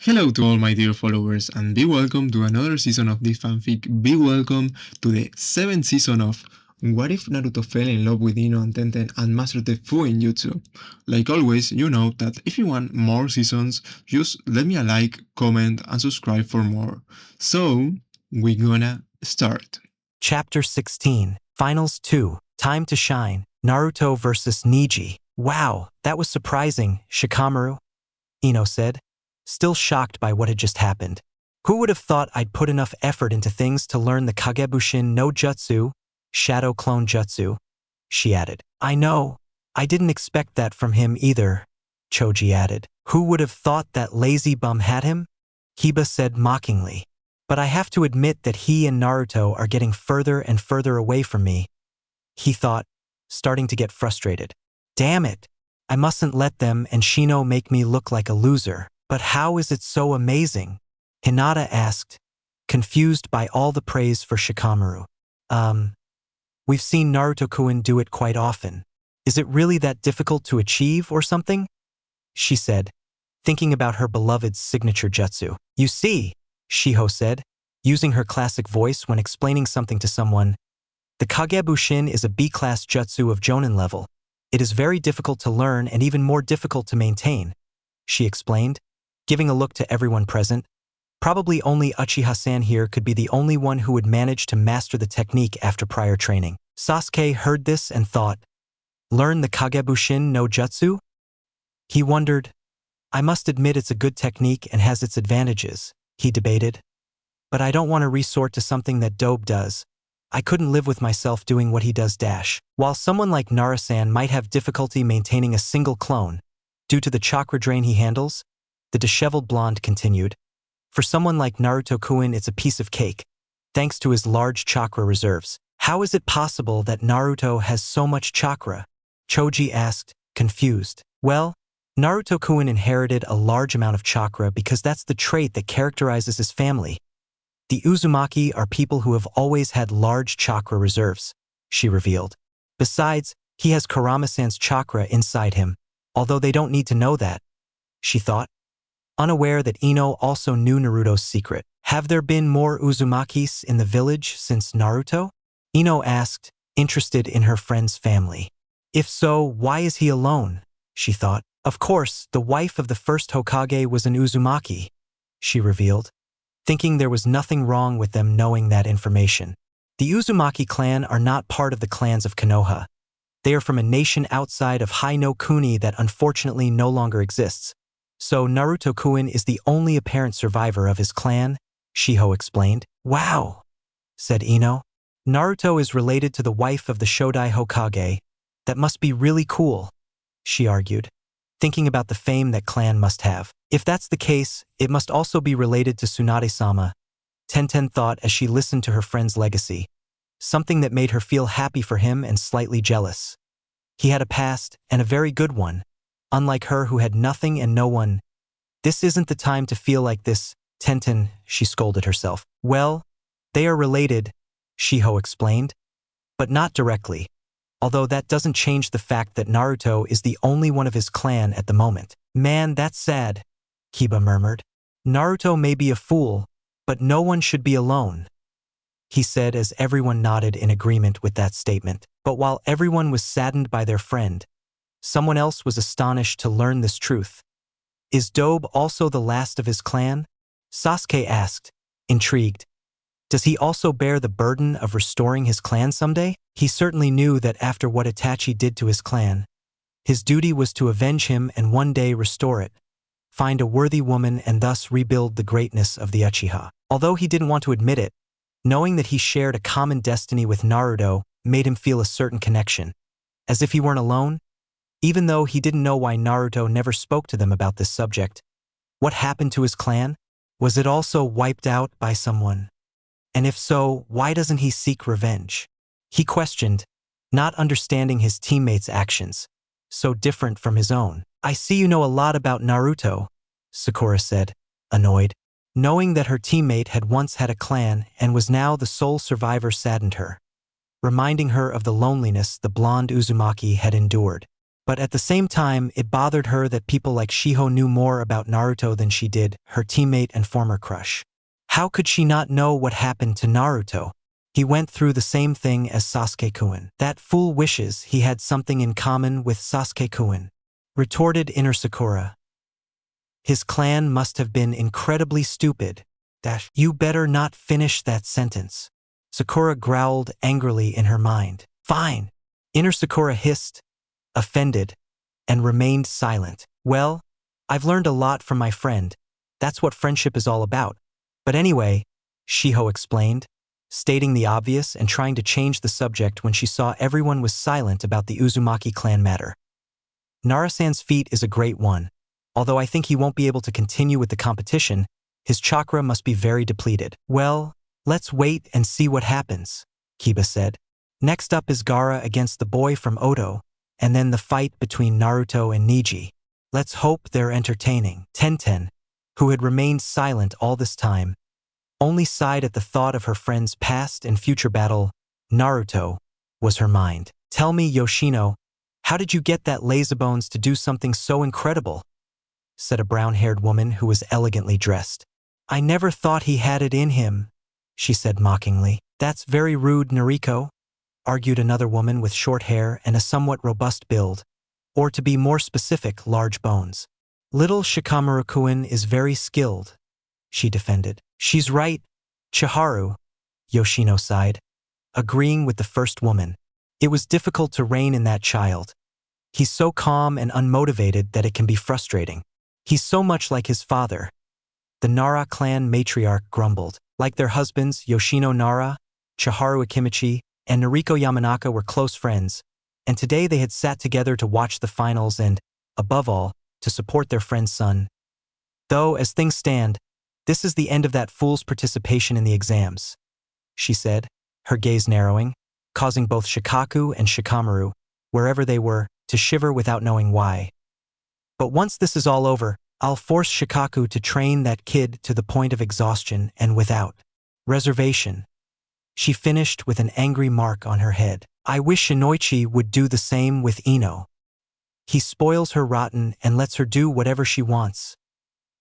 Hello to all my dear followers and be welcome to another season of this fanfic. Be welcome to the 7th season of What If Naruto Fell in Love with INO and TENTEN and Mastered the FUINJUTSU. Like always, you know that if you want more seasons, just let me a like, comment and subscribe for more. So, we're gonna start. Chapter 16, Finals 2, Time to Shine, Naruto vs. Neji. Wow, that was surprising, Shikamaru, Ino said, still shocked by what had just happened. Who would have thought I'd put enough effort into things to learn the Kagebushin no Jutsu, Shadow Clone Jutsu, she added. I know, I didn't expect that from him either, Choji added. Who would have thought that lazy bum had him? Kiba said mockingly. But I have to admit that he and Naruto are getting further and further away from me, he thought, starting to get frustrated. Damn it, I mustn't let them and Shino make me look like a loser. But how is it so amazing? Hinata asked, confused by all the praise for Shikamaru. We've seen Naruto-kun do it quite often. Is it really that difficult to achieve or something? She said, thinking about her beloved's signature jutsu. You see, Shiho said, using her classic voice when explaining something to someone, the Kagebushin is a B-class jutsu of Jonin level. It is very difficult to learn and even more difficult to maintain, she explained, giving a look to everyone present. Probably only Uchiha-san here could be the only one who would manage to master the technique after prior training. Sasuke heard this and thought, learn the Kagebushin no Jutsu? He wondered, I must admit it's a good technique and has its advantages, he debated. But I don't want to resort to something that Dobe does. I couldn't live with myself doing what he does. While someone like Narasan might have difficulty maintaining a single clone, due to the chakra drain he handles, the disheveled blonde continued. For someone like Naruto-kun, it's a piece of cake, thanks to his large chakra reserves. How is it possible that Naruto has so much chakra? Choji asked, confused. Well, Naruto-kun inherited a large amount of chakra because that's the trait that characterizes his family. The Uzumaki are people who have always had large chakra reserves, she revealed. Besides, he has Kurama-san's chakra inside him, although they don't need to know that, she thought, unaware that Ino also knew Naruto's secret. Have there been more Uzumakis in the village since Naruto? Ino asked, interested in her friend's family. If so, why is he alone? She thought. Of course, the wife of the first Hokage was an Uzumaki, she revealed, thinking there was nothing wrong with them knowing that information. The Uzumaki clan are not part of the clans of Konoha. They are from a nation outside of Hai no Kuni that unfortunately no longer exists. So Naruto-kun is the only apparent survivor of his clan, Shiho explained. Wow, said Ino. Naruto is related to the wife of the Shodai Hokage. That must be really cool, she argued, thinking about the fame that clan must have. If that's the case, it must also be related to Tsunade-sama, Tenten thought as she listened to her friend's legacy, something that made her feel happy for him and slightly jealous. He had a past, and a very good one. Unlike her who had nothing and no one. This isn't the time to feel like this, Tenten, she scolded herself. Well, they are related, Shiho explained, but not directly, although that doesn't change the fact that Naruto is the only one of his clan at the moment. Man, that's sad, Kiba murmured. Naruto may be a fool, but no one should be alone, he said as everyone nodded in agreement with that statement. But while everyone was saddened by their friend, someone else was astonished to learn this truth. Is Dobe also the last of his clan? Sasuke asked, intrigued. Does he also bear the burden of restoring his clan someday? He certainly knew that after what Itachi did to his clan, his duty was to avenge him and one day restore it, find a worthy woman and thus rebuild the greatness of the Uchiha. Although he didn't want to admit it, knowing that he shared a common destiny with Naruto made him feel a certain connection, as if he weren't alone. Even though he didn't know why Naruto never spoke to them about this subject. What happened to his clan? Was it also wiped out by someone? And if so, why doesn't he seek revenge? He questioned, not understanding his teammates' actions, so different from his own. I see you know a lot about Naruto, Sakura said, annoyed. Knowing that her teammate had once had a clan and was now the sole survivor saddened her, reminding her of the loneliness the blonde Uzumaki had endured. But at the same time, it bothered her that people like Shiho knew more about Naruto than she did, her teammate and former crush. How could she not know what happened to Naruto? He went through the same thing as Sasuke-kun. That fool wishes he had something in common with Sasuke-kun, retorted Inner Sakura. His clan must have been incredibly stupid. You better not finish that sentence. Sakura growled angrily in her mind. Fine. Inner Sakura hissed, offended, and remained silent. Well, I've learned a lot from my friend. That's what friendship is all about. But anyway, Shiho explained, stating the obvious and trying to change the subject when she saw everyone was silent about the Uzumaki clan matter. Narasan's feat is a great one. Although I think he won't be able to continue with the competition, his chakra must be very depleted. Well, let's wait and see what happens, Kiba said. Next up is Gaara against the boy from Oto, and then the fight between Naruto and Neji. Let's hope they're entertaining. Tenten, who had remained silent all this time, only sighed at the thought of her friend's past and future battle. Naruto was her mind. Tell me, Yoshino, how did you get that lazybones to do something so incredible? Said a brown-haired woman who was elegantly dressed. I never thought he had it in him, she said mockingly. That's very rude, Nariko, argued another woman with short hair and a somewhat robust build, or to be more specific, large bones. Little Shikamaru-kun is very skilled, she defended. She's right, Chiharu, Yoshino sighed, agreeing with the first woman. It was difficult to rein in that child. He's so calm and unmotivated that it can be frustrating. He's so much like his father. The Nara clan matriarch grumbled. Like their husbands, Yoshino Nara, Chiharu Akimichi, and Nariko Yamanaka were close friends, and today they had sat together to watch the finals and, above all, to support their friend's son. Though, as things stand, this is the end of that fool's participation in the exams, she said, her gaze narrowing, causing both Shikaku and Shikamaru, wherever they were, to shiver without knowing why. But once this is all over, I'll force Shikaku to train that kid to the point of exhaustion and without reservation. She finished with an angry mark on her head. I wish Shinoichi would do the same with Ino. He spoils her rotten and lets her do whatever she wants,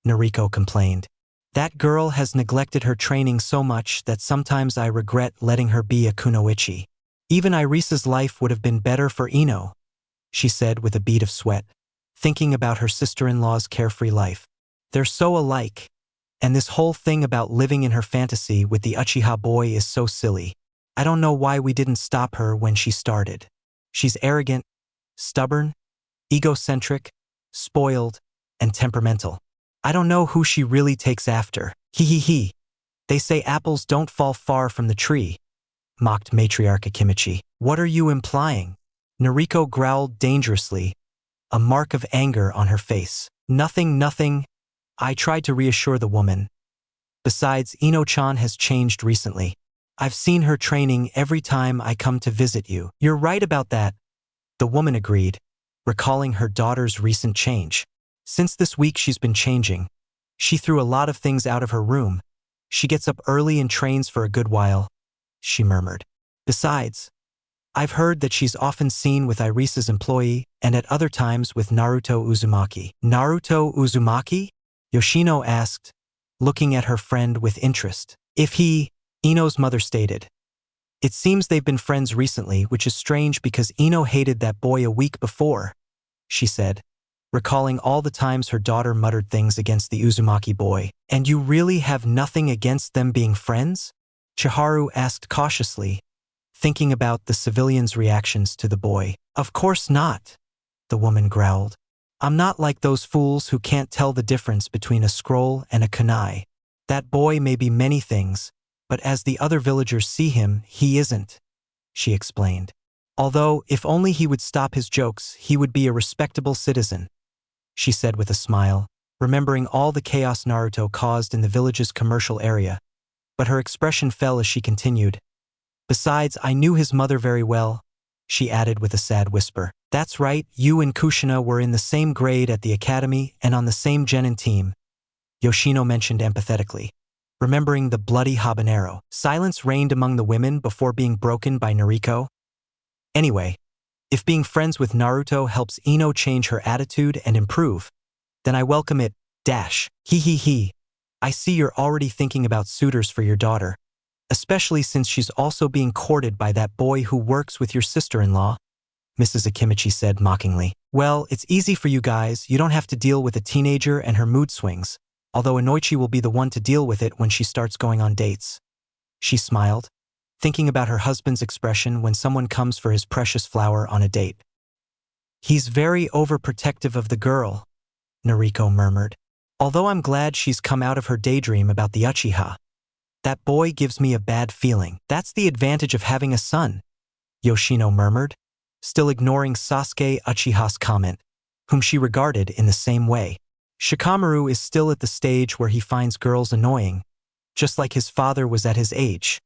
Nariko complained. That girl has neglected her training so much that sometimes I regret letting her be a kunoichi. Even Irisa's life would have been better for Ino, she said with a bead of sweat, thinking about her sister-in-law's carefree life. They're so alike, and this whole thing about living in her fantasy with the Uchiha boy is so silly. I don't know why we didn't stop her when she started. She's arrogant, stubborn, egocentric, spoiled, and temperamental. I don't know who she really takes after. He. They say apples don't fall far from the tree, mocked matriarch Akimichi. What are you implying? Nariko growled dangerously, a mark of anger on her face. Nothing. I tried to reassure the woman. Besides, Ino-chan has changed recently. I've seen her training every time I come to visit you. You're right about that, the woman agreed, recalling her daughter's recent change. Since this week she's been changing. She threw a lot of things out of her room. She gets up early and trains for a good while, she murmured. Besides, I've heard that she's often seen with Irisa's employee and at other times with Naruto Uzumaki. Naruto Uzumaki? Yoshino asked, looking at her friend with interest. Ino's mother stated. It seems they've been friends recently, which is strange because Ino hated that boy a week before, she said, recalling all the times her daughter muttered things against the Uzumaki boy. And you really have nothing against them being friends? Chiharu asked cautiously, thinking about the civilians' reactions to the boy. Of course not, the woman growled. I'm not like those fools who can't tell the difference between a scroll and a kunai. That boy may be many things, but as the other villagers see him, he isn't, she explained. Although, if only he would stop his jokes, he would be a respectable citizen, she said with a smile, remembering all the chaos Naruto caused in the village's commercial area. But her expression fell as she continued. Besides, I knew his mother very well, she added with a sad whisper. That's right, you and Kushina were in the same grade at the academy and on the same genin team, Yoshino mentioned empathetically, remembering the bloody habanero. Silence reigned among the women before being broken by Nariko. Anyway, If being friends with Naruto helps Ino change her attitude and improve, then I welcome it. He he he. I see you're already thinking about suitors for your daughter, especially since she's also being courted by that boy who works with your sister-in-law, Mrs. Akimichi said mockingly. Well, it's easy for you guys. You don't have to deal with a teenager and her mood swings, although Inoichi will be the one to deal with it when she starts going on dates. She smiled, thinking about her husband's expression when someone comes for his precious flower on a date. He's very overprotective of the girl, Noriko murmured. Although I'm glad she's come out of her daydream about the Uchiha, that boy gives me a bad feeling. That's the advantage of having a son, Yoshino murmured, still ignoring Sasuke Uchiha's comment, whom she regarded in the same way. Shikamaru is still at the stage where he finds girls annoying, just like his father was at his age.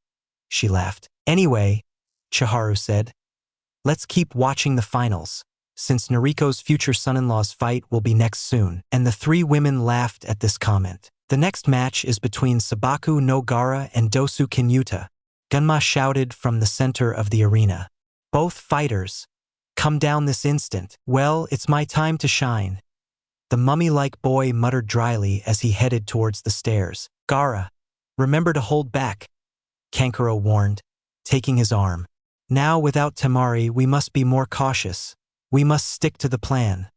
She laughed. Anyway, Chiharu said, let's keep watching the finals, since Noriko's future son-in-law's fight will be next soon, and the three women laughed at this comment. The next match is between Sabaku no Gaara and Dosu Kinyuta, Gunma shouted from the center of the arena. Both fighters, come down this instant. Well, it's my time to shine, the mummy-like boy muttered dryly as he headed towards the stairs. Gaara, remember to hold back, Kankuro warned, taking his arm. Now without Temari we must be more cautious. We must stick to the plan,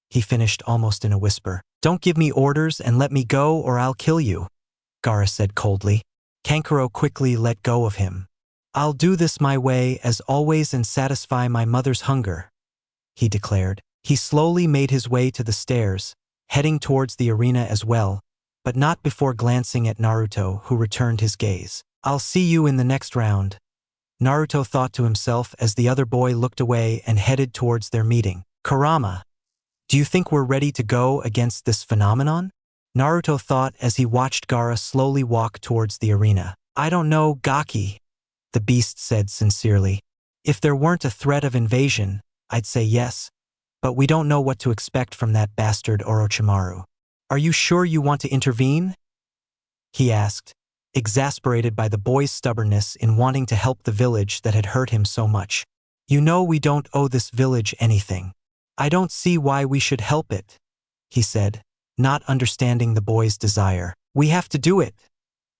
he finished almost in a whisper. Don't give me orders and let me go or I'll kill you, Gaara said coldly. Kankuro quickly let go of him. I'll do this my way as always and satisfy my mother's hunger, he declared. He slowly made his way to the stairs, heading towards the arena as well, but not before glancing at Naruto, who returned his gaze. I'll see you in the next round, Naruto thought to himself as the other boy looked away and headed towards their meeting. Kurama, do you think we're ready to go against this phenomenon? Naruto thought as he watched Gaara slowly walk towards the arena. I don't know, Gaki, the beast said sincerely. If there weren't a threat of invasion, I'd say yes, but we don't know what to expect from that bastard Orochimaru. Are you sure you want to intervene? He asked, exasperated by the boy's stubbornness in wanting to help the village that had hurt him so much. You know we don't owe this village anything. I don't see why we should help it, he said, not understanding the boy's desire. We have to do it,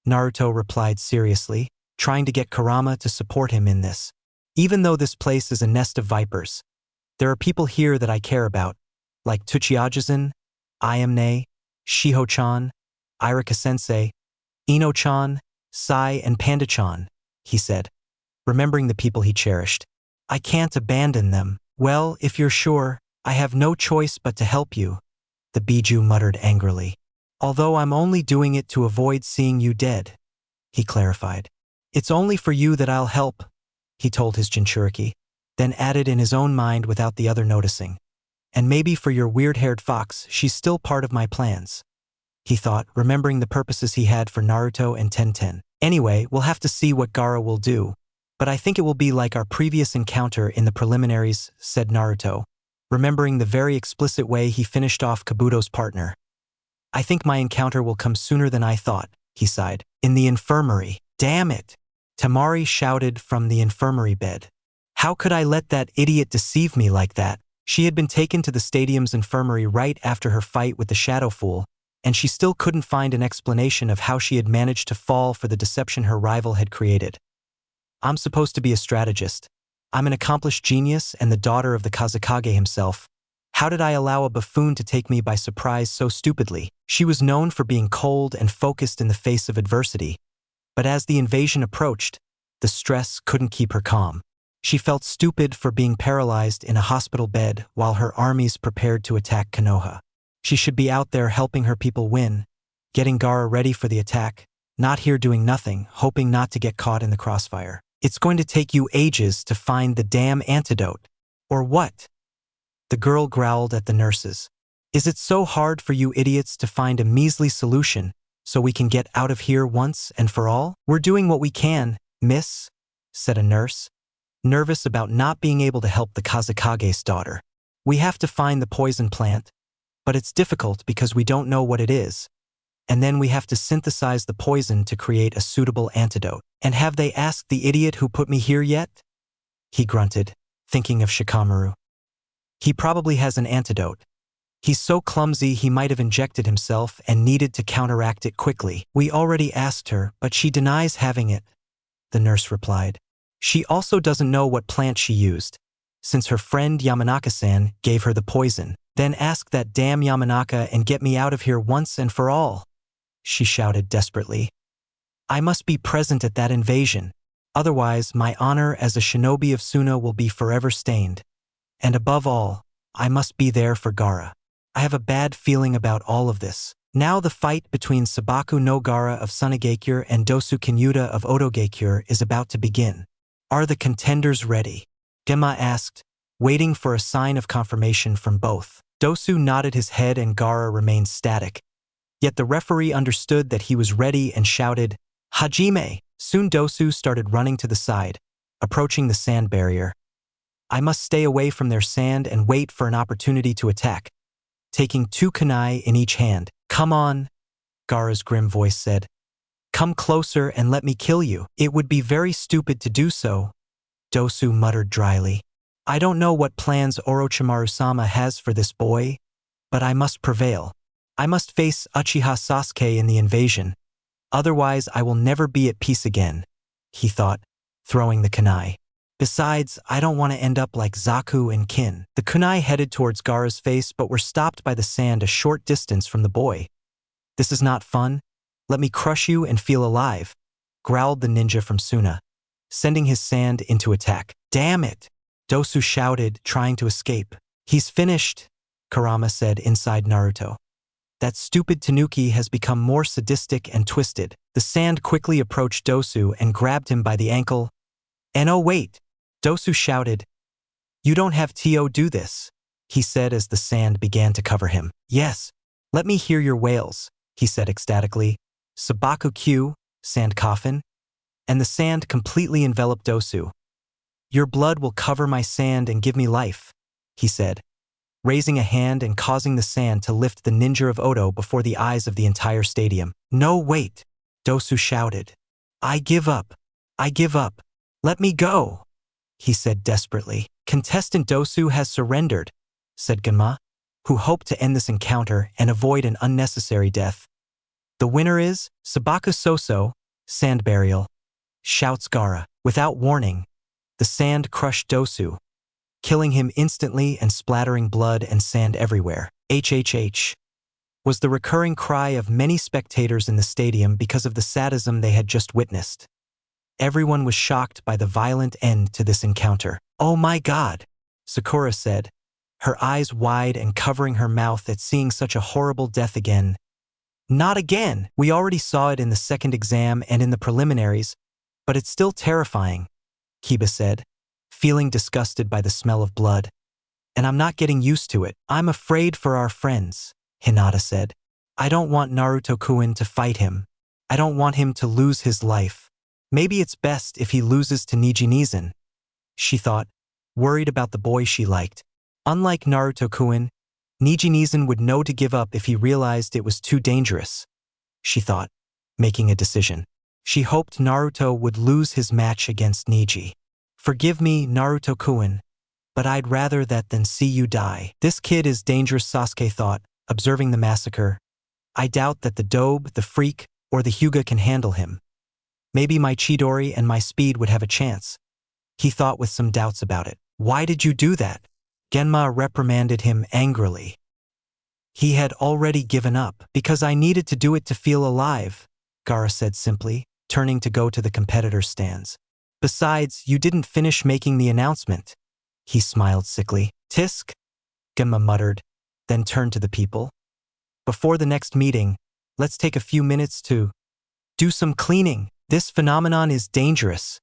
Naruto replied seriously, trying to get Kurama to support him in this. Even though this place is a nest of vipers, there are people here that I care about, like Tsuchiya-san, Ayame, Shiho-chan, Irika-sensei, Ino-chan, Sai and Panda-chan, he said, remembering the people he cherished. I can't abandon them. Well, if you're sure, I have no choice but to help you, the Biju muttered angrily. Although I'm only doing it to avoid seeing you dead, he clarified. It's only for you that I'll help, he told his Jinchuriki, then added in his own mind without the other noticing. And maybe for your weird-haired fox, she's still part of my plans, he thought, remembering the purposes he had for Naruto and Tenten. Anyway, we'll have to see what Gaara will do, but I think it will be like our previous encounter in the preliminaries, said Naruto, remembering the very explicit way he finished off Kabuto's partner. I think my encounter will come sooner than I thought, he sighed. In the infirmary. Damn it! Temari shouted from the infirmary bed. How could I let that idiot deceive me like that? She had been taken to the stadium's infirmary right after her fight with the Shadow Fool, and she still couldn't find an explanation of how she had managed to fall for the deception her rival had created. I'm supposed to be a strategist. I'm an accomplished genius and the daughter of the Kazekage himself. How did I allow a buffoon to take me by surprise so stupidly? She was known for being cold and focused in the face of adversity, but as the invasion approached, the stress couldn't keep her calm. She felt stupid for being paralyzed in a hospital bed while her armies prepared to attack Konoha. She should be out there helping her people win, getting Gaara ready for the attack, not here doing nothing, hoping not to get caught in the crossfire. It's going to take you ages to find the damn antidote. Or what? The girl growled at the nurses. Is it so hard for you idiots to find a measly solution so we can get out of here once and for all? We're doing what we can, miss, said a nurse, nervous about not being able to help the Kazekage's daughter. We have to find the poison plant, but it's difficult because we don't know what it is. And then we have to synthesize the poison to create a suitable antidote. And have they asked the idiot who put me here yet? He grunted, thinking of Shikamaru. He probably has an antidote. He's so clumsy he might have injected himself and needed to counteract it quickly. We already asked her, but she denies having it, the nurse replied. She also doesn't know what plant she used, since her friend Yamanaka-san gave her the poison. Then ask that damn Yamanaka and get me out of here once and for all, she shouted desperately. I must be present at that invasion. Otherwise, my honor as a shinobi of Suna will be forever stained. And above all, I must be there for Gaara. I have a bad feeling about all of this. Now the fight between Sabaku no Gaara of Tsunade and Dosu Kinyuta of Otoge is about to begin. Are the contenders ready? Genma asked, waiting for a sign of confirmation from both. Dosu nodded his head and Gaara remained static. Yet the referee understood that he was ready and shouted, Hajime! Soon Dosu started running to the side, approaching the sand barrier. I must stay away from their sand and wait for an opportunity to attack, taking 2 kunai in each hand. Come on, Gaara's grim voice said. Come closer and let me kill you. It would be very stupid to do so, Dosu muttered dryly. I don't know what plans Orochimaru-sama has for this boy, but I must prevail. I must face Uchiha Sasuke in the invasion. Otherwise, I will never be at peace again, he thought, throwing the kunai. Besides, I don't want to end up like Zaku and Kin. The kunai headed towards Gaara's face but were stopped by the sand a short distance from the boy. This is not fun. Let me crush you and feel alive, growled the ninja from Suna, sending his sand into attack. Damn it! Dosu shouted, trying to escape. He's finished, Kurama said inside Naruto. That stupid Tanuki has become more sadistic and twisted. The sand quickly approached Dosu and grabbed him by the ankle. And oh wait! Dosu shouted. You don't have to do this, he said as the sand began to cover him. Yes, let me hear your wails, he said ecstatically. Sabaku Q, sand coffin. And the sand completely enveloped Dosu. Your blood will cover my sand and give me life, he said, raising a hand and causing the sand to lift the ninja of Oto before the eyes of the entire stadium. No, wait, Dosu shouted. I give up. I give up. Let me go, he said desperately. Contestant Dosu has surrendered, said Genma, who hoped to end this encounter and avoid an unnecessary death. The winner is Sabaku Soso, sand burial, shouts Gaara. Without warning, the sand crushed Dosu, killing him instantly and splattering blood and sand everywhere. HHH was the recurring cry of many spectators in the stadium because of the sadism they had just witnessed. Everyone was shocked by the violent end to this encounter. Oh my God, Sakura said, her eyes wide and covering her mouth at seeing such a horrible death again. Not again! We already saw it in the second exam and in the preliminaries, but it's still terrifying, Kiba said, feeling disgusted by the smell of blood. And I'm not getting used to it. I'm afraid for our friends, Hinata said. I don't want Naruto-kun to fight him. I don't want him to lose his life. Maybe it's best if he loses to Niji-Nizan, she thought, worried about the boy she liked. Unlike Naruto-kun, Niji-Nizan would know to give up if he realized it was too dangerous, she thought, making a decision. She hoped Naruto would lose his match against Niji. Forgive me, Naruto-kun, but I'd rather that than see you die. This kid is dangerous, Sasuke thought, observing the massacre. I doubt that the Dobe, the Freak, or the Hyuga can handle him. Maybe my Chidori and my speed would have a chance. He thought with some doubts about it. Why did you do that? Genma reprimanded him angrily. He had already given up. Because I needed to do it to feel alive, Gaara said simply, turning to go to the competitor stands. Besides, you didn't finish making the announcement. He smiled sickly. Tisk, Genma muttered, then turned to the people. Before the next meeting, let's take a few minutes to do some cleaning. This phenomenon is dangerous,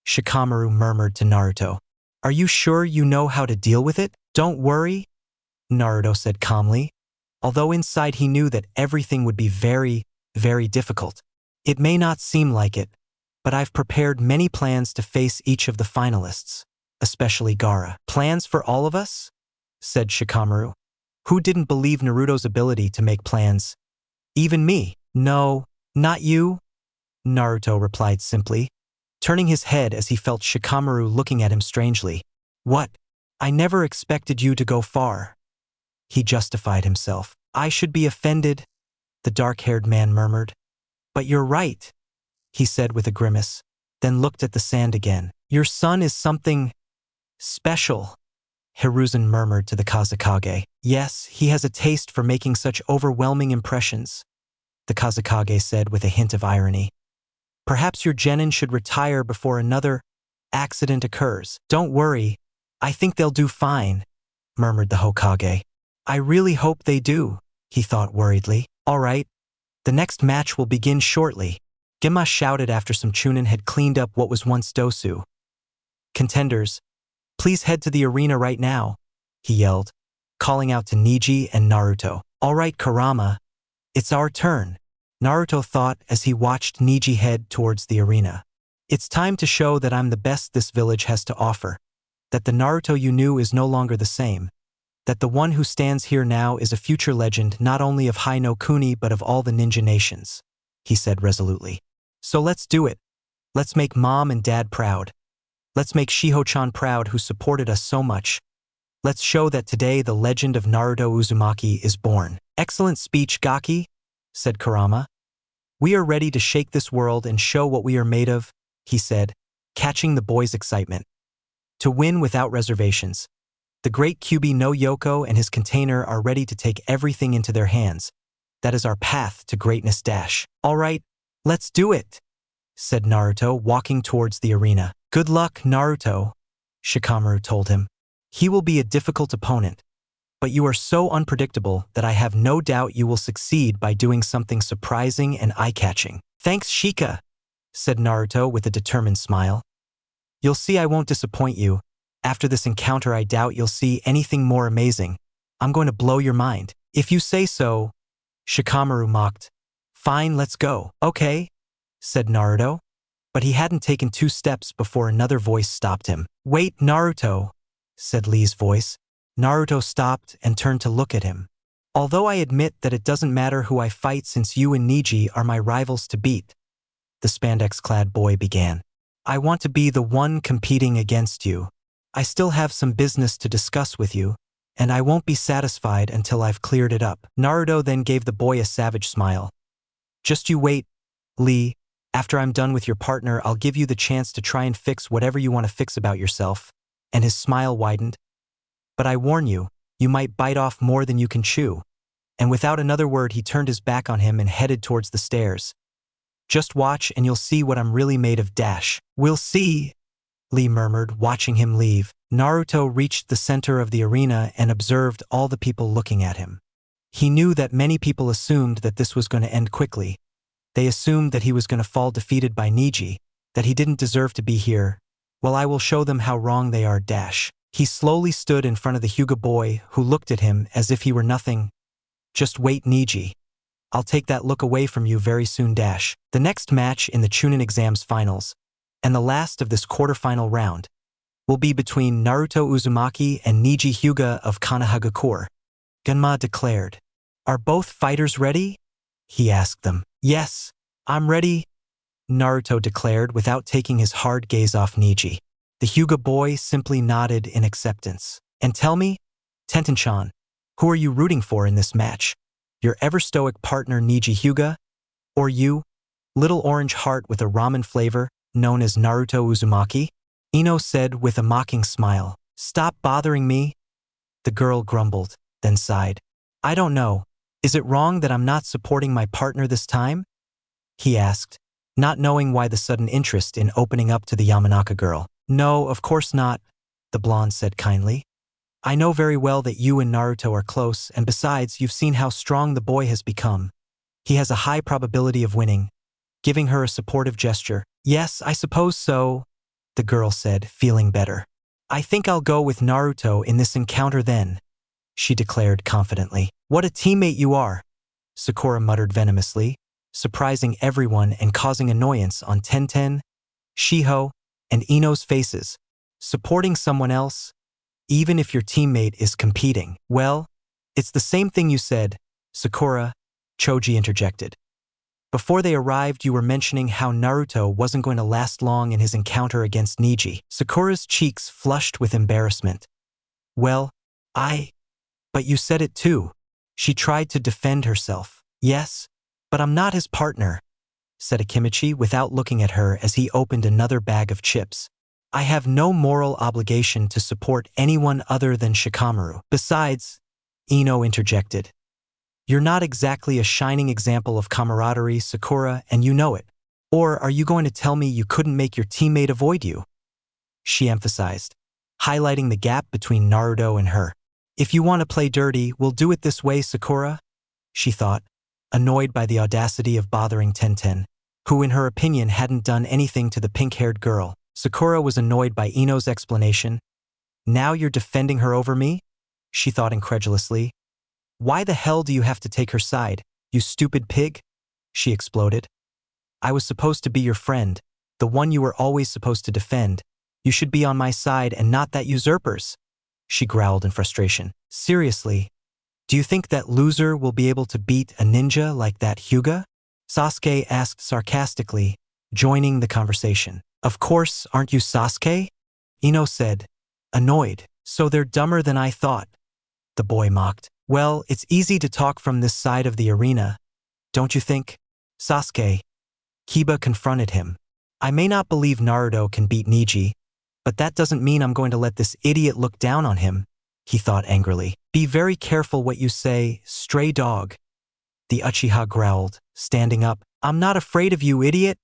Shikamaru murmured to Naruto. Are you sure you know how to deal with it? Don't worry, Naruto said calmly, although inside he knew that everything would be very, very difficult. It may not seem like it, but I've prepared many plans to face each of the finalists, especially Gaara. Plans for all of us? Said Shikamaru, who didn't believe Naruto's ability to make plans. Even me. No, not you, Naruto replied simply, turning his head as he felt Shikamaru looking at him strangely. What? I never expected you to go far. He justified himself. I should be offended, the dark-haired man murmured. But you're right, he said with a grimace, then looked at the sand again. Your son is something special, Hiruzen murmured to the Kazekage. Yes, he has a taste for making such overwhelming impressions, the Kazekage said with a hint of irony. Perhaps your genin should retire before another accident occurs. Don't worry, I think they'll do fine, murmured the Hokage. I really hope they do, he thought worriedly. All right, the next match will begin shortly, Gemma shouted after some chunin had cleaned up what was once dosu. Contenders, please head to the arena right now, he yelled, calling out to Neji and Naruto. All right, Kurama, it's our turn, Naruto thought as he watched Neji head towards the arena. It's time to show that I'm the best this village has to offer, that the Naruto you knew is no longer the same, that the one who stands here now is a future legend not only of Hai no Kuni but of all the ninja nations, he said resolutely. So let's do it. Let's make Mom and Dad proud. Let's make Shiho-chan proud who supported us so much. Let's show that today the legend of Naruto Uzumaki is born. Excellent speech, Gaki, said Kurama. We are ready to shake this world and show what we are made of, he said, catching the boy's excitement. To win without reservations. The great Kyuubi no Yoko and his container are ready to take everything into their hands. That is our path to greatness dash. All right, let's do it, said Naruto, walking towards the arena. Good luck, Naruto, Shikamaru told him. He will be a difficult opponent, but you are so unpredictable that I have no doubt you will succeed by doing something surprising and eye-catching. Thanks, Shika, said Naruto with a determined smile. You'll see I won't disappoint you. After this encounter I doubt you'll see anything more amazing. I'm going to blow your mind. If you say so, Shikamaru mocked. Fine, let's go. Okay, said Naruto. But he hadn't taken 2 steps before another voice stopped him. Wait, Naruto, said Lee's voice. Naruto stopped and turned to look at him. Although I admit that it doesn't matter who I fight since you and Neji are my rivals to beat, the spandex-clad boy began. I want to be the one competing against you. I still have some business to discuss with you, and I won't be satisfied until I've cleared it up. Naruto then gave the boy a savage smile. Just you wait, Lee. After I'm done with your partner, I'll give you the chance to try and fix whatever you want to fix about yourself. And his smile widened. But I warn you, you might bite off more than you can chew. And without another word, he turned his back on him and headed towards the stairs. Just watch and you'll see what I'm really made of dash. We'll see, Lee murmured, watching him leave. Naruto reached the center of the arena and observed all the people looking at him. He knew that many people assumed that this was going to end quickly. They assumed that he was going to fall defeated by Neji, that he didn't deserve to be here. Well, I will show them how wrong they are dash. He slowly stood in front of the Hyuga boy, who looked at him as if he were nothing. Just wait, Neji. I'll take that look away from you very soon dash. The next match in the Chunin exams finals, and the last of this quarterfinal round, will be between Naruto Uzumaki and Neji Hyuga of Kanahagakure. Gunma declared. Are both fighters ready? He asked them. Yes, I'm ready, Naruto declared without taking his hard gaze off Neji. The Hyuga boy simply nodded in acceptance. And tell me, Tenten-chan, who are you rooting for in this match? Your ever-stoic partner Neji Hyuga? Or you, little orange heart with a ramen flavor, known as Naruto Uzumaki? Ino said with a mocking smile. Stop bothering me, the girl grumbled, then sighed. I don't know. Is it wrong that I'm not supporting my partner this time? He asked, not knowing why the sudden interest in opening up to the Yamanaka girl. No, of course not, the blonde said kindly. I know very well that you and Naruto are close, and besides, you've seen how strong the boy has become. He has a high probability of winning. Giving her a supportive gesture. Yes, I suppose so, the girl said, feeling better. I think I'll go with Naruto in this encounter then, she declared confidently. What a teammate you are, Sakura muttered venomously, surprising everyone and causing annoyance on Tenten, Shiho, and Ino's faces. Supporting someone else, even if your teammate is competing. Well, it's the same thing you said, Sakura, Choji interjected. Before they arrived, you were mentioning how Naruto wasn't going to last long in his encounter against Niji. Sakura's cheeks flushed with embarrassment. Well, but you said it too. She tried to defend herself. Yes, but I'm not his partner, said Akimichi without looking at her as he opened another bag of chips. I have no moral obligation to support anyone other than Shikamaru. Besides, Ino interjected, you're not exactly a shining example of camaraderie, Sakura, and you know it. Or are you going to tell me you couldn't make your teammate avoid you? She emphasized, highlighting the gap between Naruto and her. If you want to play dirty, we'll do it this way, Sakura, she thought, annoyed by the audacity of bothering Tenten, who in her opinion hadn't done anything to the pink-haired girl. Sakura was annoyed by Ino's explanation. Now you're defending her over me? She thought incredulously. Why the hell do you have to take her side, you stupid pig? She exploded. I was supposed to be your friend, the one you were always supposed to defend. You should be on my side and not that usurper's, she growled in frustration. Seriously, do you think that loser will be able to beat a ninja like that Hyuga? Sasuke asked sarcastically, joining the conversation. Of course, aren't you Sasuke? Ino said, annoyed. So they're dumber than I thought, the boy mocked. Well, it's easy to talk from this side of the arena, don't you think? Sasuke. Kiba confronted him. I may not believe Naruto can beat Niji, but that doesn't mean I'm going to let this idiot look down on him, he thought angrily. Be very careful what you say, stray dog. The Uchiha growled, standing up. I'm not afraid of you, idiot.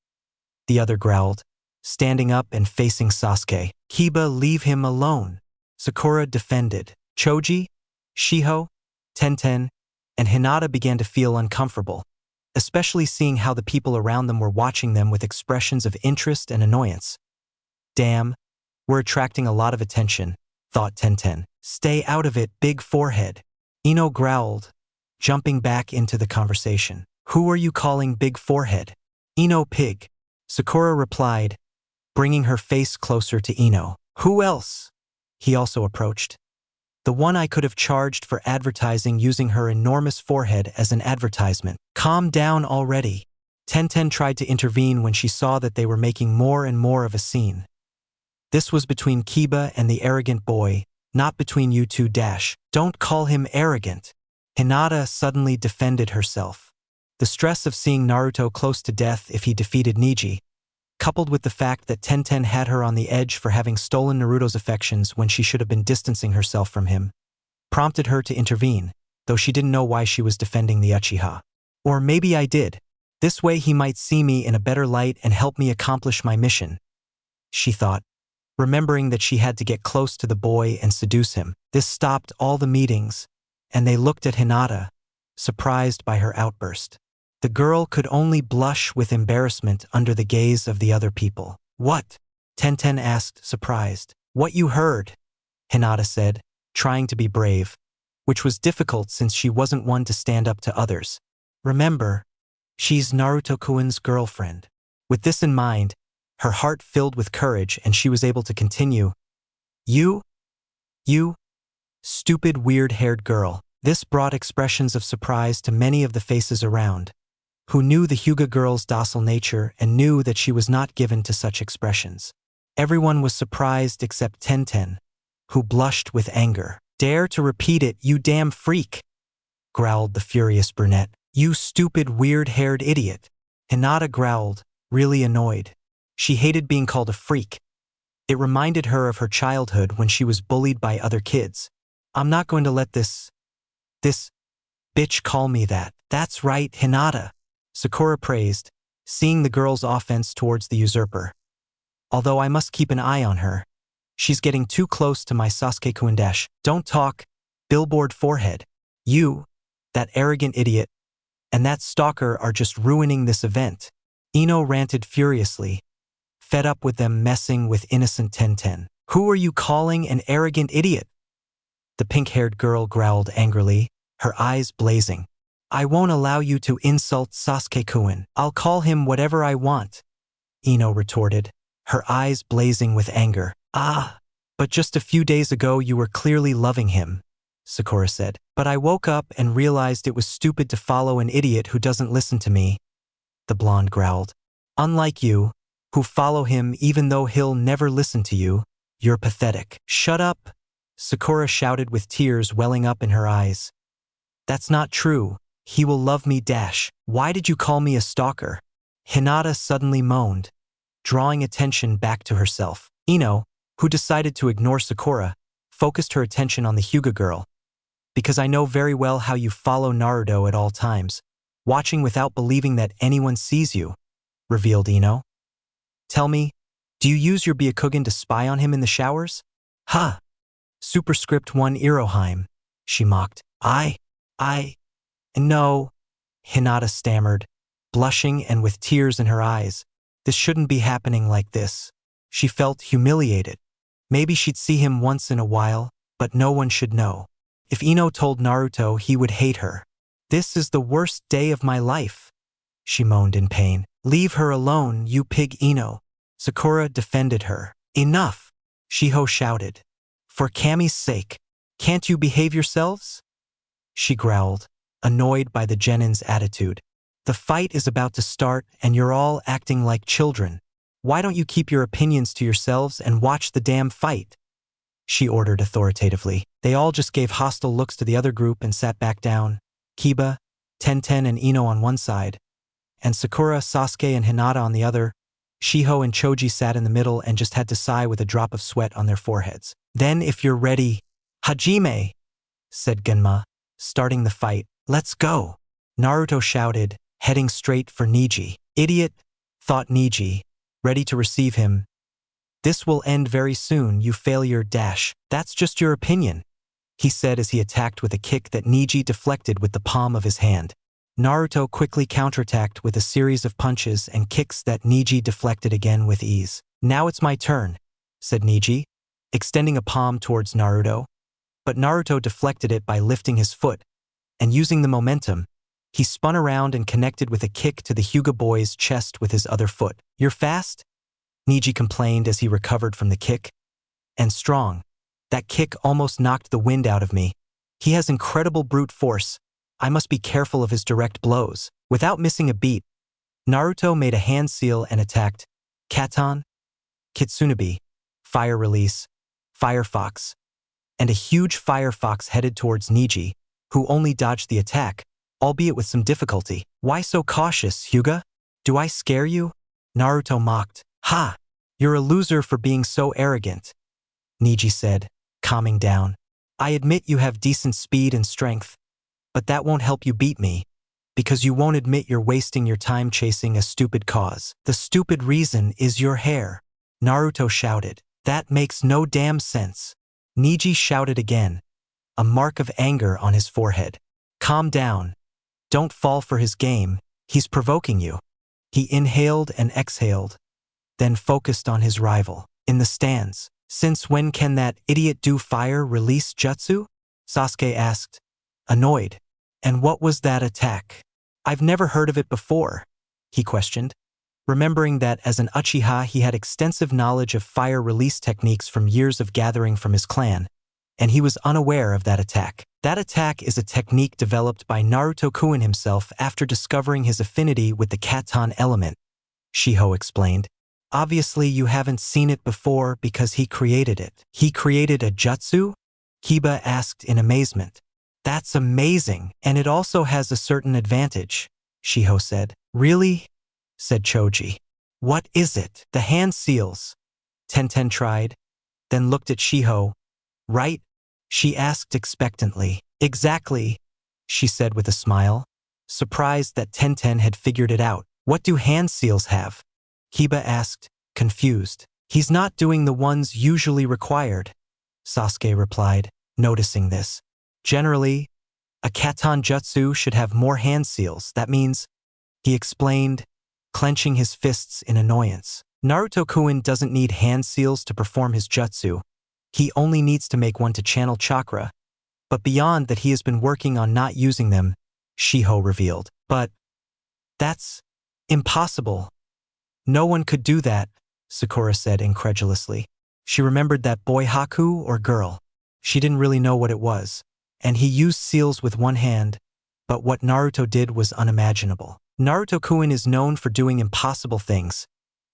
The other growled, standing up and facing Sasuke. Kiba, leave him alone. Sakura defended. Choji, Shiho, Tenten, and Hinata began to feel uncomfortable, especially seeing how the people around them were watching them with expressions of interest and annoyance. Damn, we're attracting a lot of attention, thought Tenten. Stay out of it, big forehead. Ino growled, jumping back into the conversation. Who are you calling big forehead? Ino pig. Sakura replied, bringing her face closer to Ino. Who else? He also approached. The one I could have charged for advertising using her enormous forehead as an advertisement. Calm down already. Tenten tried to intervene when she saw that they were making more and more of a scene. This was between Kiba and the arrogant boy, not between you two. Don't call him arrogant. Hinata suddenly defended herself. The stress of seeing Naruto close to death if he defeated Niji, coupled with the fact that Tenten had her on the edge for having stolen Naruto's affections when she should have been distancing herself from him, prompted her to intervene, though she didn't know why she was defending the Uchiha. Or maybe I did. This way he might see me in a better light and help me accomplish my mission, she thought, remembering that she had to get close to the boy and seduce him. This stopped all the meetings, and they looked at Hinata, surprised by her outburst. The girl could only blush with embarrassment under the gaze of the other people. What? Tenten asked, surprised. What you heard, Hinata said, trying to be brave, which was difficult since she wasn't one to stand up to others. Remember, she's Naruto-kun's girlfriend. With this in mind, her heart filled with courage and she was able to continue. You, stupid weird-haired girl. This brought expressions of surprise to many of the faces around, who knew the Hyuga girl's docile nature and knew that she was not given to such expressions. Everyone was surprised except Tenten, who blushed with anger. Dare to repeat it, you damn freak, growled the furious brunette. You stupid weird-haired idiot. Hinata growled, really annoyed. She hated being called a freak. It reminded her of her childhood when she was bullied by other kids. I'm not going to let this bitch call me that. That's right, Hinata, Sakura praised, seeing the girl's offense towards the usurper. Although I must keep an eye on her. She's getting too close to my Sasuke-kun. Don't talk, billboard forehead. You, that arrogant idiot, and that stalker are just ruining this event. Ino ranted furiously, fed up with them messing with innocent Tenten. Who are you calling an arrogant idiot? The pink-haired girl growled angrily, her eyes blazing. I won't allow you to insult Sasuke-kun. I'll call him whatever I want, Ino retorted, her eyes blazing with anger. Ah, but just a few days ago you were clearly loving him, Sakura said. But I woke up and realized it was stupid to follow an idiot who doesn't listen to me. the blonde growled. Unlike you, who follow him even though he'll never listen to you, you're pathetic. Shut up, Sakura shouted with tears welling up in her eyes. That's not true. He will love me dash. Why did you call me a stalker? Hinata suddenly moaned, drawing attention back to herself. Ino, who decided to ignore Sakura, focused her attention on the Hyuga girl. Because I know very well how you follow Naruto at all times, watching without believing that anyone sees you, revealed Ino. Tell me, do you use your Byakugan to spy on him in the showers? Ha! Superscript 1 Iroheim, she mocked. No, Hinata stammered, blushing and with tears in her eyes. This shouldn't be happening like this. She felt humiliated. Maybe she'd see him once in a while, but no one should know. If Ino told Naruto, he would hate her. This is the worst day of my life, she moaned in pain. Leave her alone, you pig Ino. Sakura defended her. Enough, Shiho shouted. For Kami's sake, can't you behave yourselves? She growled, annoyed by the genin's attitude. The fight is about to start and you're all acting like children. Why don't you keep your opinions to yourselves and watch the damn fight? She ordered authoritatively. They all just gave hostile looks to the other group and sat back down. Kiba, Tenten and Ino on one side, and Sakura, Sasuke and Hinata on the other. Shiho and Choji sat in the middle and just had to sigh with a drop of sweat on their foreheads. Then if you're ready, Hajime, said Genma, starting the fight. Let's go, Naruto shouted, heading straight for Neji. Idiot, thought Neji, ready to receive him. This will end very soon, you failure dash. That's just your opinion, he said as he attacked with a kick that Neji deflected with the palm of his hand. Naruto quickly counterattacked with a series of punches and kicks that Neji deflected again with ease. Now it's my turn, said Neji, extending a palm towards Naruto. But Naruto deflected it by lifting his foot, and using the momentum, he spun around and connected with a kick to the Hyuga boy's chest with his other foot. You're fast? Neji complained as he recovered from the kick. And strong. That kick almost knocked the wind out of me. He has incredible brute force. I must be careful of his direct blows. Without missing a beat, Naruto made a hand seal and attacked Katon, Kitsunabe, Fire Release, Firefox, and a huge Firefox headed towards Neji, who only dodged the attack, albeit with some difficulty. Why so cautious, Hyuga? Do I scare you? Naruto mocked. Ha! You're a loser for being so arrogant, Neji said, calming down. I admit you have decent speed and strength, but that won't help you beat me, because you won't admit you're wasting your time chasing a stupid cause. The stupid reason is your hair, Naruto shouted. That makes no damn sense. Neji shouted again, a mark of anger on his forehead. Calm down. Don't fall for his game, he's provoking you. He inhaled and exhaled, then focused on his rival. In the stands. Since when can that idiot do fire release jutsu? Sasuke asked, annoyed. And what was that attack? I've never heard of it before, he questioned, remembering that as an Uchiha he had extensive knowledge of fire release techniques from years of gathering from his clan, and he was unaware of that attack. That attack is a technique developed by Naruto Kuin himself after discovering his affinity with the Katon element, Shiho explained. Obviously you haven't seen it before because he created it. He created a jutsu? Kiba asked in amazement. That's amazing, and it also has a certain advantage, Shiho said. Really? Said Choji. What is it? The hand seals. Tenten tried, then looked at Shiho. Right? She asked expectantly. Exactly, she said with a smile, surprised that Tenten had figured it out. What do hand seals have? Kiba asked, confused. He's not doing the ones usually required, Sasuke replied, noticing this. Generally, a Katon jutsu should have more hand seals. That means, he explained, clenching his fists in annoyance. Naruto Kuin doesn't need hand seals to perform his jutsu. He only needs to make one to channel chakra. But beyond that he has been working on not using them, Shiho revealed. But that's impossible. No one could do that, Sakura said incredulously. She remembered that boy Haku or girl. She didn't really know what it was. And he used seals with one hand, but what Naruto did was unimaginable. Naruto-kun is known for doing impossible things,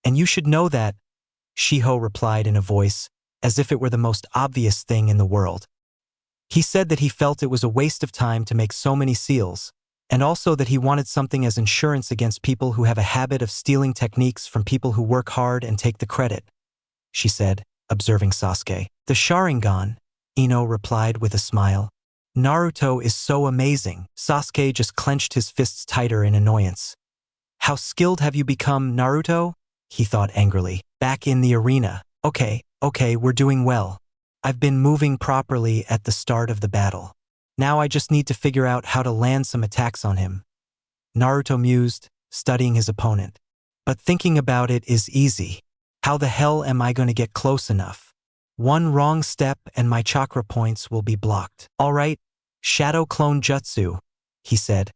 and you should know that, Shiho replied in a voice, as if it were the most obvious thing in the world. He said that he felt it was a waste of time to make so many seals, and also that he wanted something as insurance against people who have a habit of stealing techniques from people who work hard and take the credit, she said, observing Sasuke. The Sharingan, Ino replied with a smile. Naruto is so amazing. Sasuke just clenched his fists tighter in annoyance. How skilled have you become, Naruto? He thought angrily. Back in the arena. Okay, we're doing well. I've been moving properly at the start of the battle. Now I just need to figure out how to land some attacks on him. Naruto mused, studying his opponent. But thinking about it is easy. How the hell am I going to get close enough? One wrong step and my chakra points will be blocked. All right, Shadow Clone Jutsu, he said,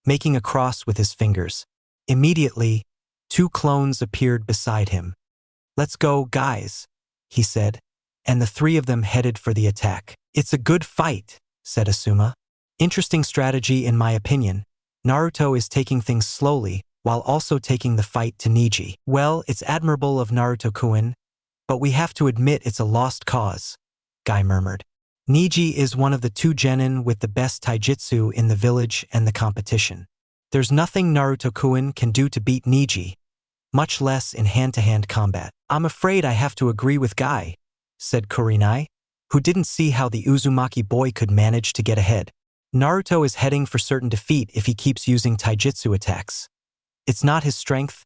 making a cross with his fingers. Immediately, 2 clones appeared beside him. Let's go, guys, he said, and the 3 of them headed for the attack. It's a good fight, said Asuma. Interesting strategy in my opinion. Naruto is taking things slowly, while also taking the fight to Neji. Well, it's admirable of Naruto-kun, but we have to admit it's a lost cause, Guy murmured. Neji is one of the 2 genin with the best taijutsu in the village and the competition. There's nothing Naruto-kun can do to beat Neji, much less in hand-to-hand combat. I'm afraid I have to agree with Guy, said Kurenai, who didn't see how the Uzumaki boy could manage to get ahead. Naruto is heading for certain defeat if he keeps using taijutsu attacks. It's not his strength.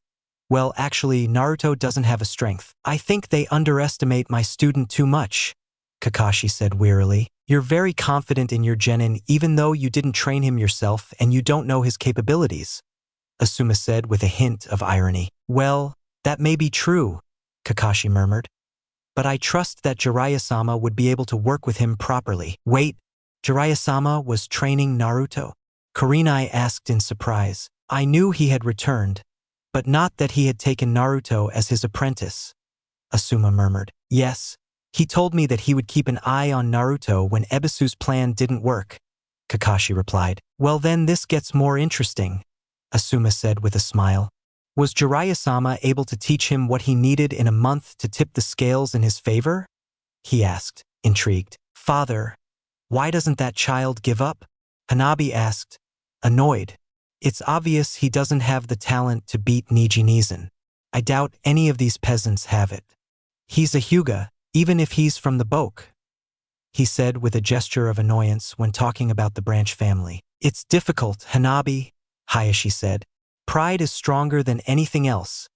Well, actually, Naruto doesn't have a strength. I think they underestimate my student too much, Kakashi said wearily. You're very confident in your genin even though you didn't train him yourself and you don't know his capabilities, Asuma said with a hint of irony. Well, that may be true, Kakashi murmured. But I trust that Jiraiya-sama would be able to work with him properly. Wait, Jiraiya-sama was training Naruto? Kurenai asked in surprise. I knew he had returned, but not that he had taken Naruto as his apprentice, Asuma murmured. Yes, he told me that he would keep an eye on Naruto when Ebisu's plan didn't work, Kakashi replied. Well then this gets more interesting, Asuma said with a smile. Was Jiraiya-sama able to teach him what he needed in a month to tip the scales in his favor? He asked, intrigued. Father, why doesn't that child give up? Hanabi asked, annoyed. It's obvious he doesn't have the talent to beat Neji Nizen. I doubt any of these peasants have it. He's a Hyuga, even if he's from the Boke, he said with a gesture of annoyance when talking about the branch family. It's difficult, Hanabi, Hayashi said. Pride is stronger than anything else,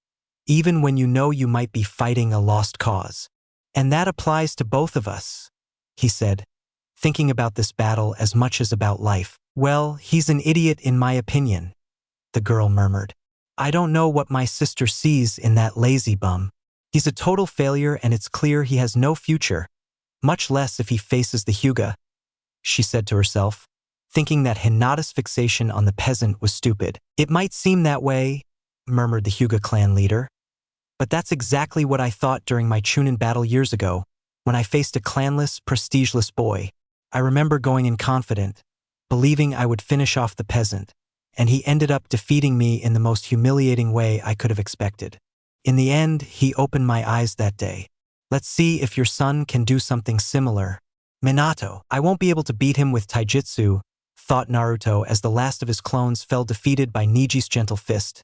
even when you know you might be fighting a lost cause. And that applies to both of us, he said, thinking about this battle as much as about life. Well, he's an idiot in my opinion, the girl murmured. I don't know what my sister sees in that lazy bum. He's a total failure and it's clear he has no future, much less if he faces the Hyuga, she said to herself, thinking that Hinata's fixation on the peasant was stupid. It might seem that way, murmured the Hyuga clan leader, but that's exactly what I thought during my Chunin battle years ago, when I faced a clanless, prestigeless boy. I remember going in confident, believing I would finish off the peasant, and he ended up defeating me in the most humiliating way I could have expected. In the end, he opened my eyes that day. Let's see if your son can do something similar. Minato, I won't be able to beat him with taijutsu, thought Naruto as the last of his clones fell defeated by Niji's gentle fist.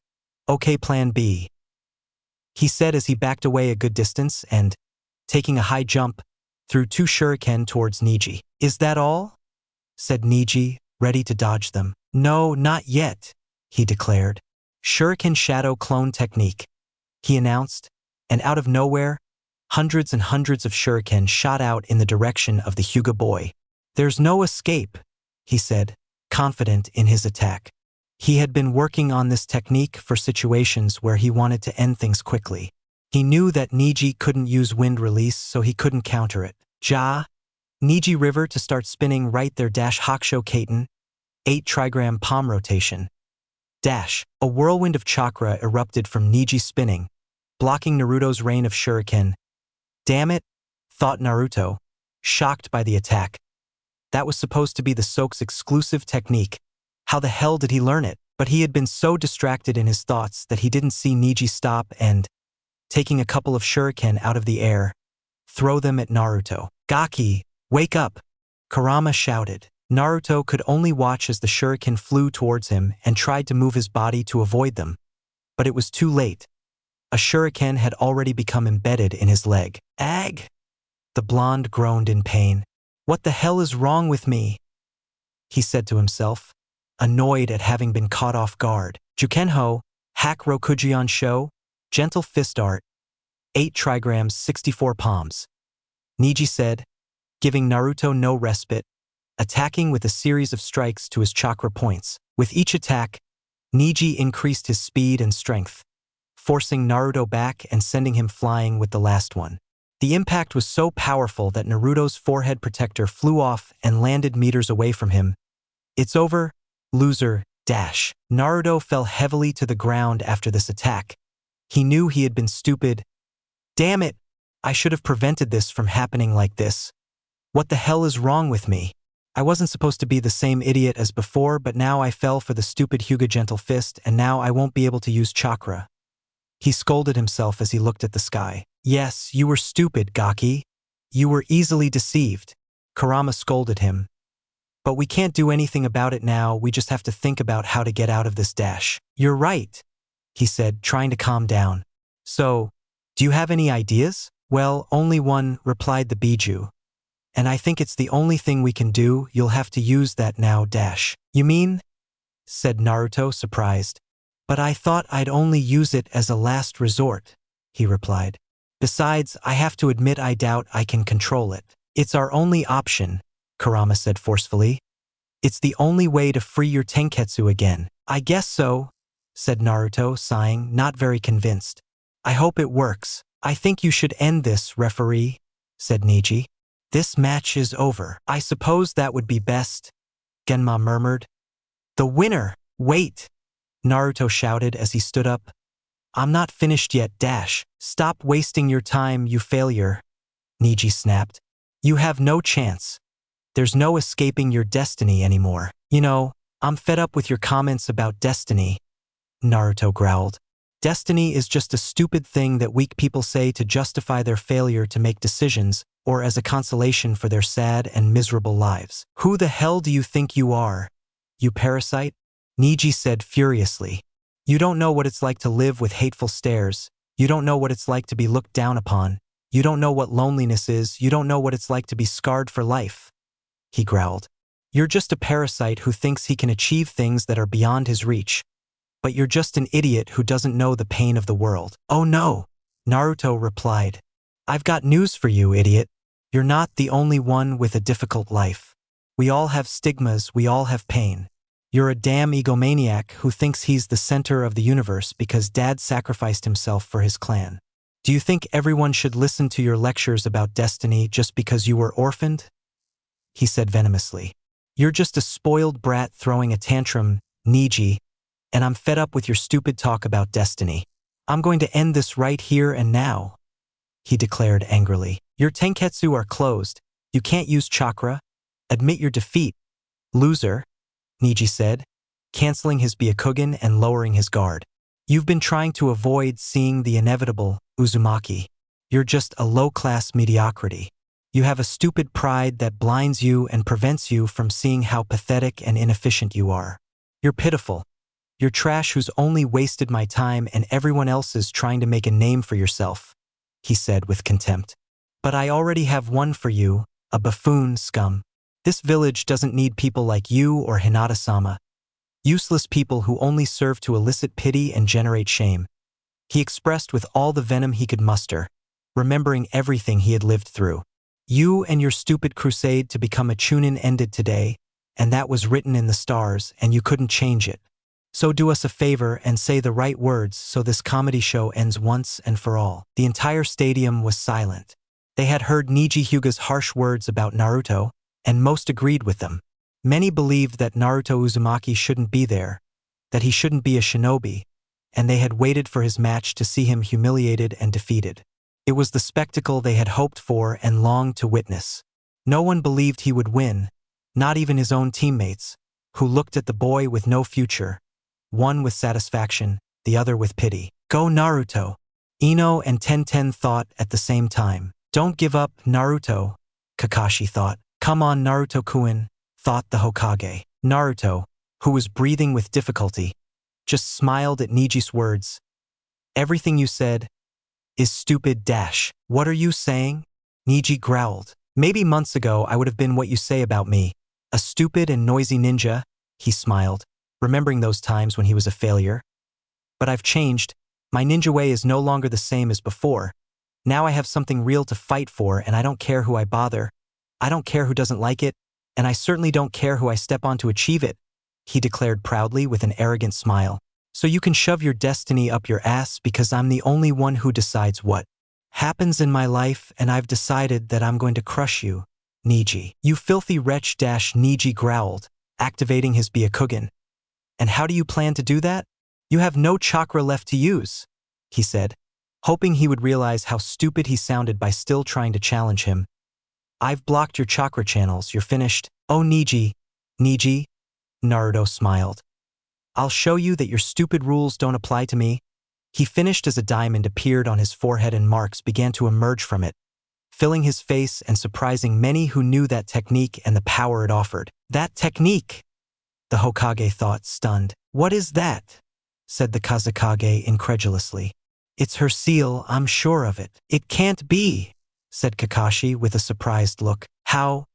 Okay, plan B, he said as he backed away a good distance and, taking a high jump, threw 2 shuriken towards Neji. Is that all? Said Neji, ready to dodge them. No, not yet, he declared. Shuriken Shadow Clone Technique, he announced, and out of nowhere, hundreds and hundreds of shuriken shot out in the direction of the Hyuga boy. There's no escape, he said, confident in his attack. He had been working on this technique for situations where he wanted to end things quickly. He knew that Neji couldn't use wind release, so he couldn't counter it. Neji River to start spinning right there. Hakusho Kaiten, 8 trigram palm rotation. A whirlwind of chakra erupted from Neji spinning, blocking Naruto's rain of shuriken. Damn it, thought Naruto, shocked by the attack. That was supposed to be the Soak's exclusive technique. How the hell did he learn it? But he had been so distracted in his thoughts that he didn't see Neji stop and, taking a couple of shuriken out of the air, throw them at Naruto. "Gaki, wake up!" Kurama shouted. Naruto could only watch as the shuriken flew towards him and tried to move his body to avoid them. But it was too late. A shuriken had already become embedded in his leg. "Ag!" The blonde groaned in pain. "What the hell is wrong with me?" he said to himself, annoyed at having been caught off guard. Jukenho, Hack Rokujion Sho, Gentle Fist Art, 8 trigrams 64 palms. Neji said, giving Naruto no respite, attacking with a series of strikes to his chakra points. With each attack, Neji increased his speed and strength, forcing Naruto back and sending him flying with the last one. The impact was so powerful that Naruto's forehead protector flew off and landed meters away from him. "It's over, loser, dash." Naruto fell heavily to the ground after this attack. He knew he had been stupid. "Damn it! I should have prevented this from happening like this. What the hell is wrong with me? I wasn't supposed to be the same idiot as before, but now I fell for the stupid Hyuga Gentle Fist, and now I won't be able to use chakra." He scolded himself as he looked at the sky. "Yes, you were stupid, Gaki. You were easily deceived," Kurama scolded him. "But we can't do anything about it now, we just have to think about how to get out of this dash." "You're right," he said, trying to calm down. "So, do you have any ideas?" "Well, only one," replied the Biju. "And I think it's the only thing we can do, you'll have to use that now, dash." "You mean?" said Naruto, surprised. "But I thought I'd only use it as a last resort," he replied. "Besides, I have to admit I doubt I can control it." "It's our only option," Kurama said forcefully. "It's the only way to free your Tenketsu again." "I guess so," said Naruto, sighing, not very convinced. "I hope it works." "I think you should end this, referee," said Neji. "This match is over." "I suppose that would be best," Genma murmured. "The winner!" "Wait!" Naruto shouted as he stood up. "I'm not finished yet, dash." "Stop wasting your time, you failure," Neji snapped. "You have no chance. There's no escaping your destiny anymore." "You know, I'm fed up with your comments about destiny," Naruto growled. "Destiny is just a stupid thing that weak people say to justify their failure to make decisions or as a consolation for their sad and miserable lives." "Who the hell do you think you are, you parasite?" Neji said furiously. "You don't know what it's like to live with hateful stares. You don't know what it's like to be looked down upon. You don't know what loneliness is. You don't know what it's like to be scarred for life," he growled. "You're just a parasite who thinks he can achieve things that are beyond his reach. But you're just an idiot who doesn't know the pain of the world." "Oh no," Naruto replied. "I've got news for you, idiot. You're not the only one with a difficult life. We all have stigmas, we all have pain. You're a damn egomaniac who thinks he's the center of the universe because Dad sacrificed himself for his clan. Do you think everyone should listen to your lectures about destiny just because you were orphaned?" he said venomously. "You're just a spoiled brat throwing a tantrum, Neji, and I'm fed up with your stupid talk about destiny. I'm going to end this right here and now," he declared angrily. "Your Tenketsu are closed. You can't use chakra. Admit your defeat, loser," Neji said, canceling his Byakugan and lowering his guard. "You've been trying to avoid seeing the inevitable, Uzumaki. You're just a low-class mediocrity. You have a stupid pride that blinds you and prevents you from seeing how pathetic and inefficient you are. You're pitiful. You're trash who's only wasted my time and everyone else's trying to make a name for yourself," he said with contempt. "But I already have one for you, a buffoon, scum. This village doesn't need people like you or Hinata-sama. Useless people who only serve to elicit pity and generate shame," he expressed with all the venom he could muster, remembering everything he had lived through. "You and your stupid crusade to become a Chunin ended today, and that was written in the stars, and you couldn't change it. So do us a favor and say the right words so this comedy show ends once and for all." The entire stadium was silent. They had heard Neji Hyuga's harsh words about Naruto, and most agreed with them. Many believed that Naruto Uzumaki shouldn't be there, that he shouldn't be a shinobi, and they had waited for his match to see him humiliated and defeated. It was the spectacle they had hoped for and longed to witness. No one believed he would win, not even his own teammates, who looked at the boy with no future, one with satisfaction, the other with pity. Go Naruto! Ino and Tenten thought at the same time. Don't give up, Naruto, Kakashi thought. Come on, Naruto-kun, thought the Hokage. Naruto, who was breathing with difficulty, just smiled at Niji's words. Everything you said is stupid dash. What are you saying? Niji growled. Maybe months ago I would have been what you say about me. A stupid and noisy ninja, he smiled, remembering those times when he was a failure. But I've changed. My ninja way is no longer the same as before. Now I have something real to fight for, and I don't care who I bother. I don't care who doesn't like it, and I certainly don't care who I step on to achieve it, he declared proudly with an arrogant smile. So you can shove your destiny up your ass because I'm the only one who decides what happens in my life, and I've decided that I'm going to crush you, Niji. You filthy wretch, Niji growled, activating his Byakugan. And how do you plan to do that? You have no chakra left to use, he said, hoping he would realize how stupid he sounded by still trying to challenge him. I've blocked your chakra channels, you're finished. Oh, Niji, Naruto smiled. I'll show you that your stupid rules don't apply to me. He finished as a diamond appeared on his forehead and marks began to emerge from it, filling his face and surprising many who knew that technique and the power it offered. That technique, the Hokage thought, stunned. What is that? Said the Kazekage incredulously. It's her seal, I'm sure of it. It can't be, said Kakashi with a surprised look. How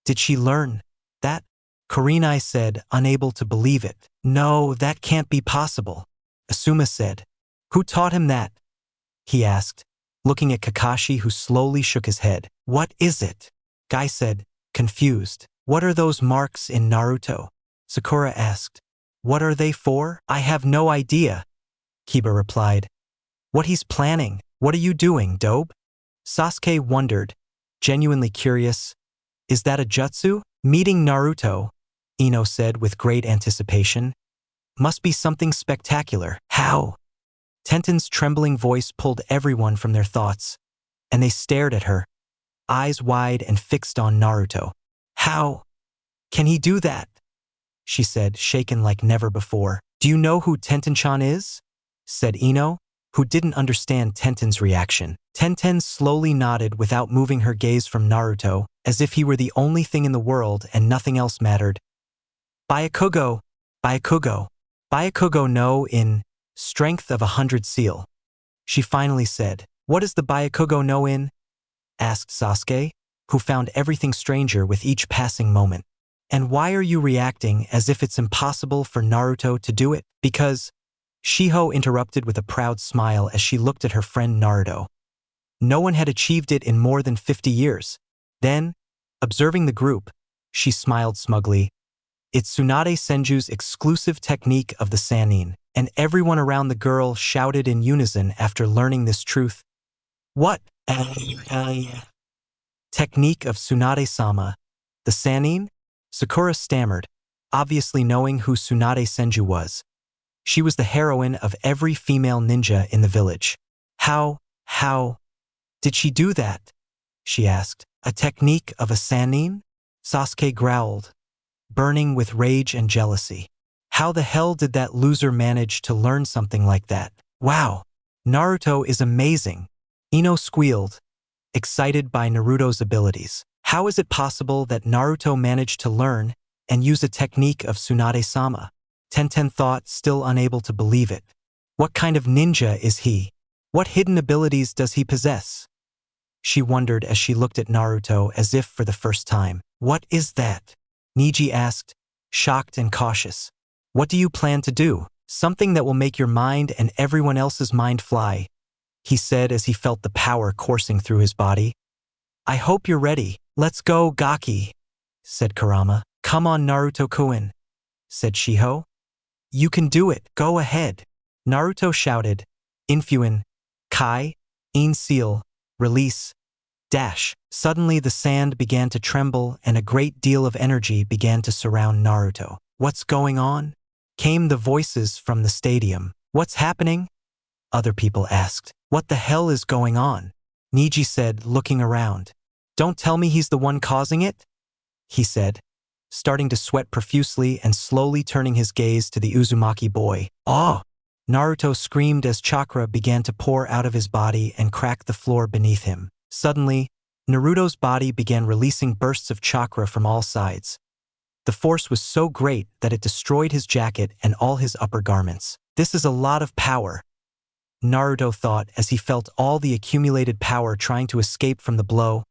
did she learn that? Kurenai said, unable to believe it. No, that can't be possible. Asuma said. Who taught him that? He asked, looking at Kakashi, who slowly shook his head. What is it? Guy said, confused. What are those marks in Naruto? Sakura asked. What are they for? I have no idea, Kiba replied. What he's planning? What are you doing, Dobe? Sasuke wondered, genuinely curious. Is that a jutsu? Meeting Naruto, Ino said with great anticipation. Must be something spectacular. How? Tenten's trembling voice pulled everyone from their thoughts, and they stared at her, eyes wide and fixed on Naruto. How can he do that? She said, shaken like never before. Do you know who Tenten-chan is? Said Ino, who didn't understand Tenten's reaction. Tenten slowly nodded without moving her gaze from Naruto, as if he were the only thing in the world and nothing else mattered. Byakugo no in Strength of 100 Seal. She finally said. What is the Byakugo no in? Asked Sasuke, who found everything stranger with each passing moment. And why are you reacting as if it's impossible for Naruto to do it? Because, Shiho interrupted with a proud smile as she looked at her friend Naruto. No one had achieved it in more than 50 years. Then, observing the group, she smiled smugly. It's Tsunade Senju's exclusive technique of the Sannin, and everyone around the girl shouted in unison after learning this truth. What? Technique of Tsunade-sama, the Sannin? Sakura stammered, obviously knowing who Tsunade Senju was. She was the heroine of every female ninja in the village. How did she do that? She asked. A technique of a Sannin? Sasuke growled, burning with rage and jealousy. How the hell did that loser manage to learn something like that? Wow, Naruto is amazing. Ino squealed, excited by Naruto's abilities. How is it possible that Naruto managed to learn and use a technique of Tsunade-sama? Tenten thought, still unable to believe it. What kind of ninja is he? What hidden abilities does he possess? She wondered as she looked at Naruto as if for the first time. What is that? Niji asked, shocked and cautious. What do you plan to do? Something that will make your mind and everyone else's mind fly, he said as he felt the power coursing through his body. I hope you're ready. Let's go, Gaki, said Kurama. Come on, Naruto-kun, said Shiho. You can do it. Go ahead. Naruto shouted. Infuin, Kai, In Seal, release, dash. Suddenly the sand began to tremble and a great deal of energy began to surround Naruto. What's going on? Came the voices from the stadium. What's happening? Other people asked. What the hell is going on? Niji said, looking around. Don't tell me he's the one causing it, he said, starting to sweat profusely and slowly turning his gaze to the Uzumaki boy. "Oh!" Naruto screamed as chakra began to pour out of his body and crack the floor beneath him. Suddenly, Naruto's body began releasing bursts of chakra from all sides. The force was so great that it destroyed his jacket and all his upper garments. "This is a lot of power," Naruto thought as he felt all the accumulated power trying to escape from the blow.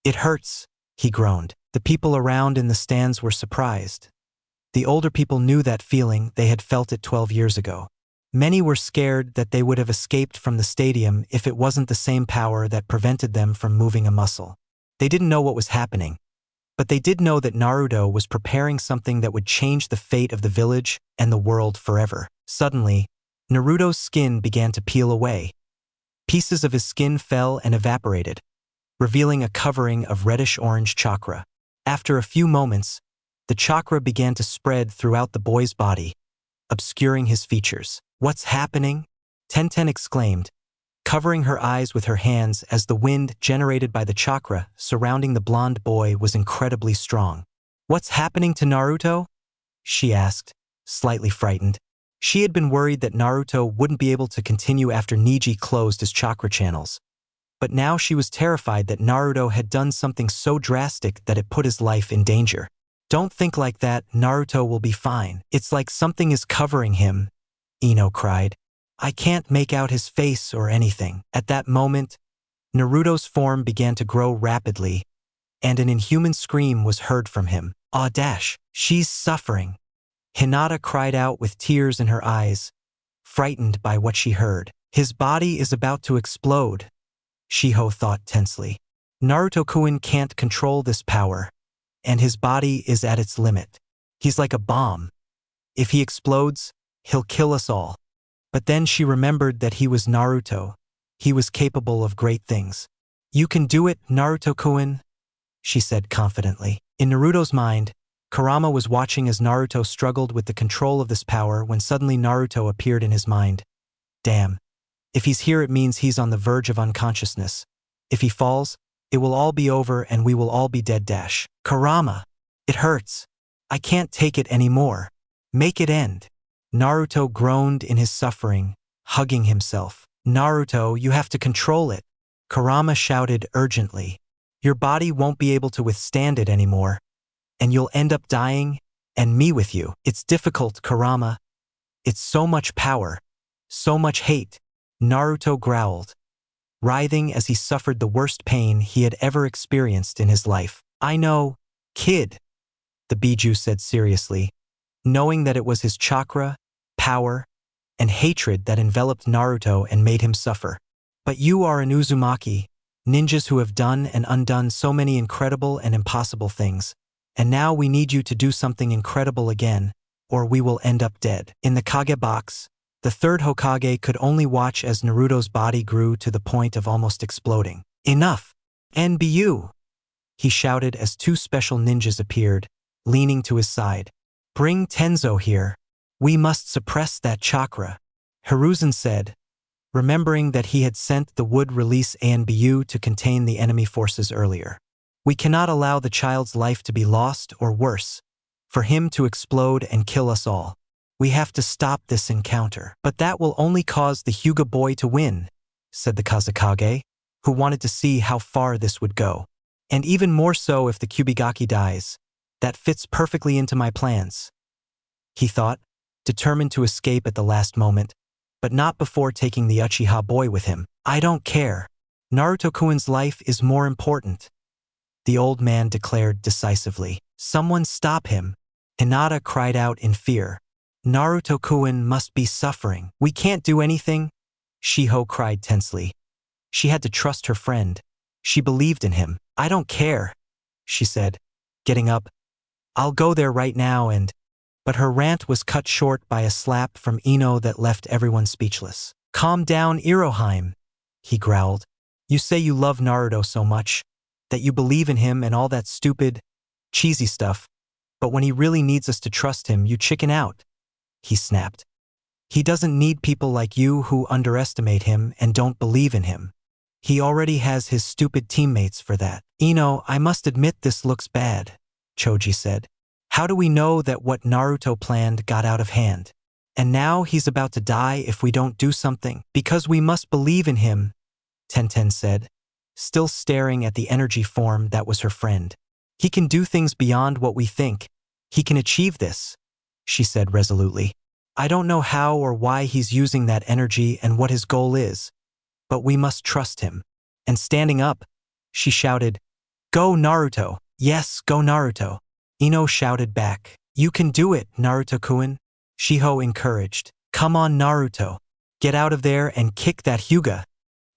"It hurts," he groaned. The people around in the stands were surprised. The older people knew that feeling, they had felt it 12 years ago. Many were scared that they would have escaped from the stadium if it wasn't the same power that prevented them from moving a muscle. They didn't know what was happening, but they did know that Naruto was preparing something that would change the fate of the village and the world forever. Suddenly, Naruto's skin began to peel away. Pieces of his skin fell and evaporated, revealing a covering of reddish-orange chakra. After a few moments, the chakra began to spread throughout the boy's body, obscuring his features. "What's happening?" Tenten exclaimed, covering her eyes with her hands as the wind generated by the chakra surrounding the blonde boy was incredibly strong. "What's happening to Naruto?" she asked, slightly frightened. She had been worried that Naruto wouldn't be able to continue after Neji closed his chakra channels. But now she was terrified that Naruto had done something so drastic that it put his life in danger. "Don't think like that, Naruto will be fine. It's like something is covering him," Ino cried. "I can't make out his face or anything." At that moment, Naruto's form began to grow rapidly, and an inhuman scream was heard from him. "Ah, she's suffering." Hinata cried out with tears in her eyes, frightened by what she heard. "His body is about to explode," Shiho thought tensely. "Naruto-kun can't control this power, and his body is at its limit. He's like a bomb. If he explodes, he'll kill us all." But then she remembered that he was Naruto. He was capable of great things. "You can do it, Naruto-kun," she said confidently. In Naruto's mind, Kurama was watching as Naruto struggled with the control of this power when suddenly Naruto appeared in his mind. Damn. If he's here, it means he's on the verge of unconsciousness. If he falls, it will all be over and we will all be dead. Kurama. It hurts. I can't take it anymore. Make it end. Naruto groaned in his suffering, hugging himself. "Naruto, you have to control it," Kurama shouted urgently. "Your body won't be able to withstand it anymore, and you'll end up dying, and me with you." "It's difficult, Kurama. It's so much power, so much hate," Naruto growled, writhing as he suffered the worst pain he had ever experienced in his life. "I know, kid," the Biju said seriously, knowing that it was his chakra, power, and hatred that enveloped Naruto and made him suffer. "But you are an Uzumaki, ninjas who have done and undone so many incredible and impossible things. And now we need you to do something incredible again, or we will end up dead." In the Kage box, the third Hokage could only watch as Naruto's body grew to the point of almost exploding. "Enough! NBU!" he shouted as two special ninjas appeared, leaning to his side. "Bring Tenzo here. We must suppress that chakra," Hiruzen said, remembering that he had sent the wood release ANBU to contain the enemy forces earlier. "We cannot allow the child's life to be lost or worse, for him to explode and kill us all. We have to stop this encounter." "But that will only cause the Hyuga boy to win," said the Kazekage, who wanted to see how far this would go. "And even more so if the Kubigaki dies. That fits perfectly into my plans," he thought, determined to escape at the last moment, but not before taking the Uchiha boy with him. "I don't care. Naruto-kun's life is more important," the old man declared decisively. "Someone stop him," Hinata cried out in fear. "Naruto-kun must be suffering." "We can't do anything," Shiho cried tensely. She had to trust her friend. She believed in him. "I don't care," she said, getting up. "I'll go there right now and—" But her rant was cut short by a slap from Ino that left everyone speechless. "Calm down, Irohime," he growled. "You say you love Naruto so much, that you believe in him and all that stupid, cheesy stuff, but when he really needs us to trust him, you chicken out," he snapped. "He doesn't need people like you who underestimate him and don't believe in him. He already has his stupid teammates for that." "Ino, I must admit this looks bad," Choji said. How do we know that what Naruto planned got out of hand? And now he's about to die if we don't do something. Because we must believe in him, Tenten said, still staring at the energy form that was her friend. He can do things beyond what we think. He can achieve this, she said resolutely. I don't know how or why he's using that energy and what his goal is, but we must trust him. And standing up, she shouted, Go Naruto! Yes, go Naruto! Ino shouted back, You can do it, Naruto-kun. Shiho encouraged, Come on Naruto! Get out of there and kick that Hyuga!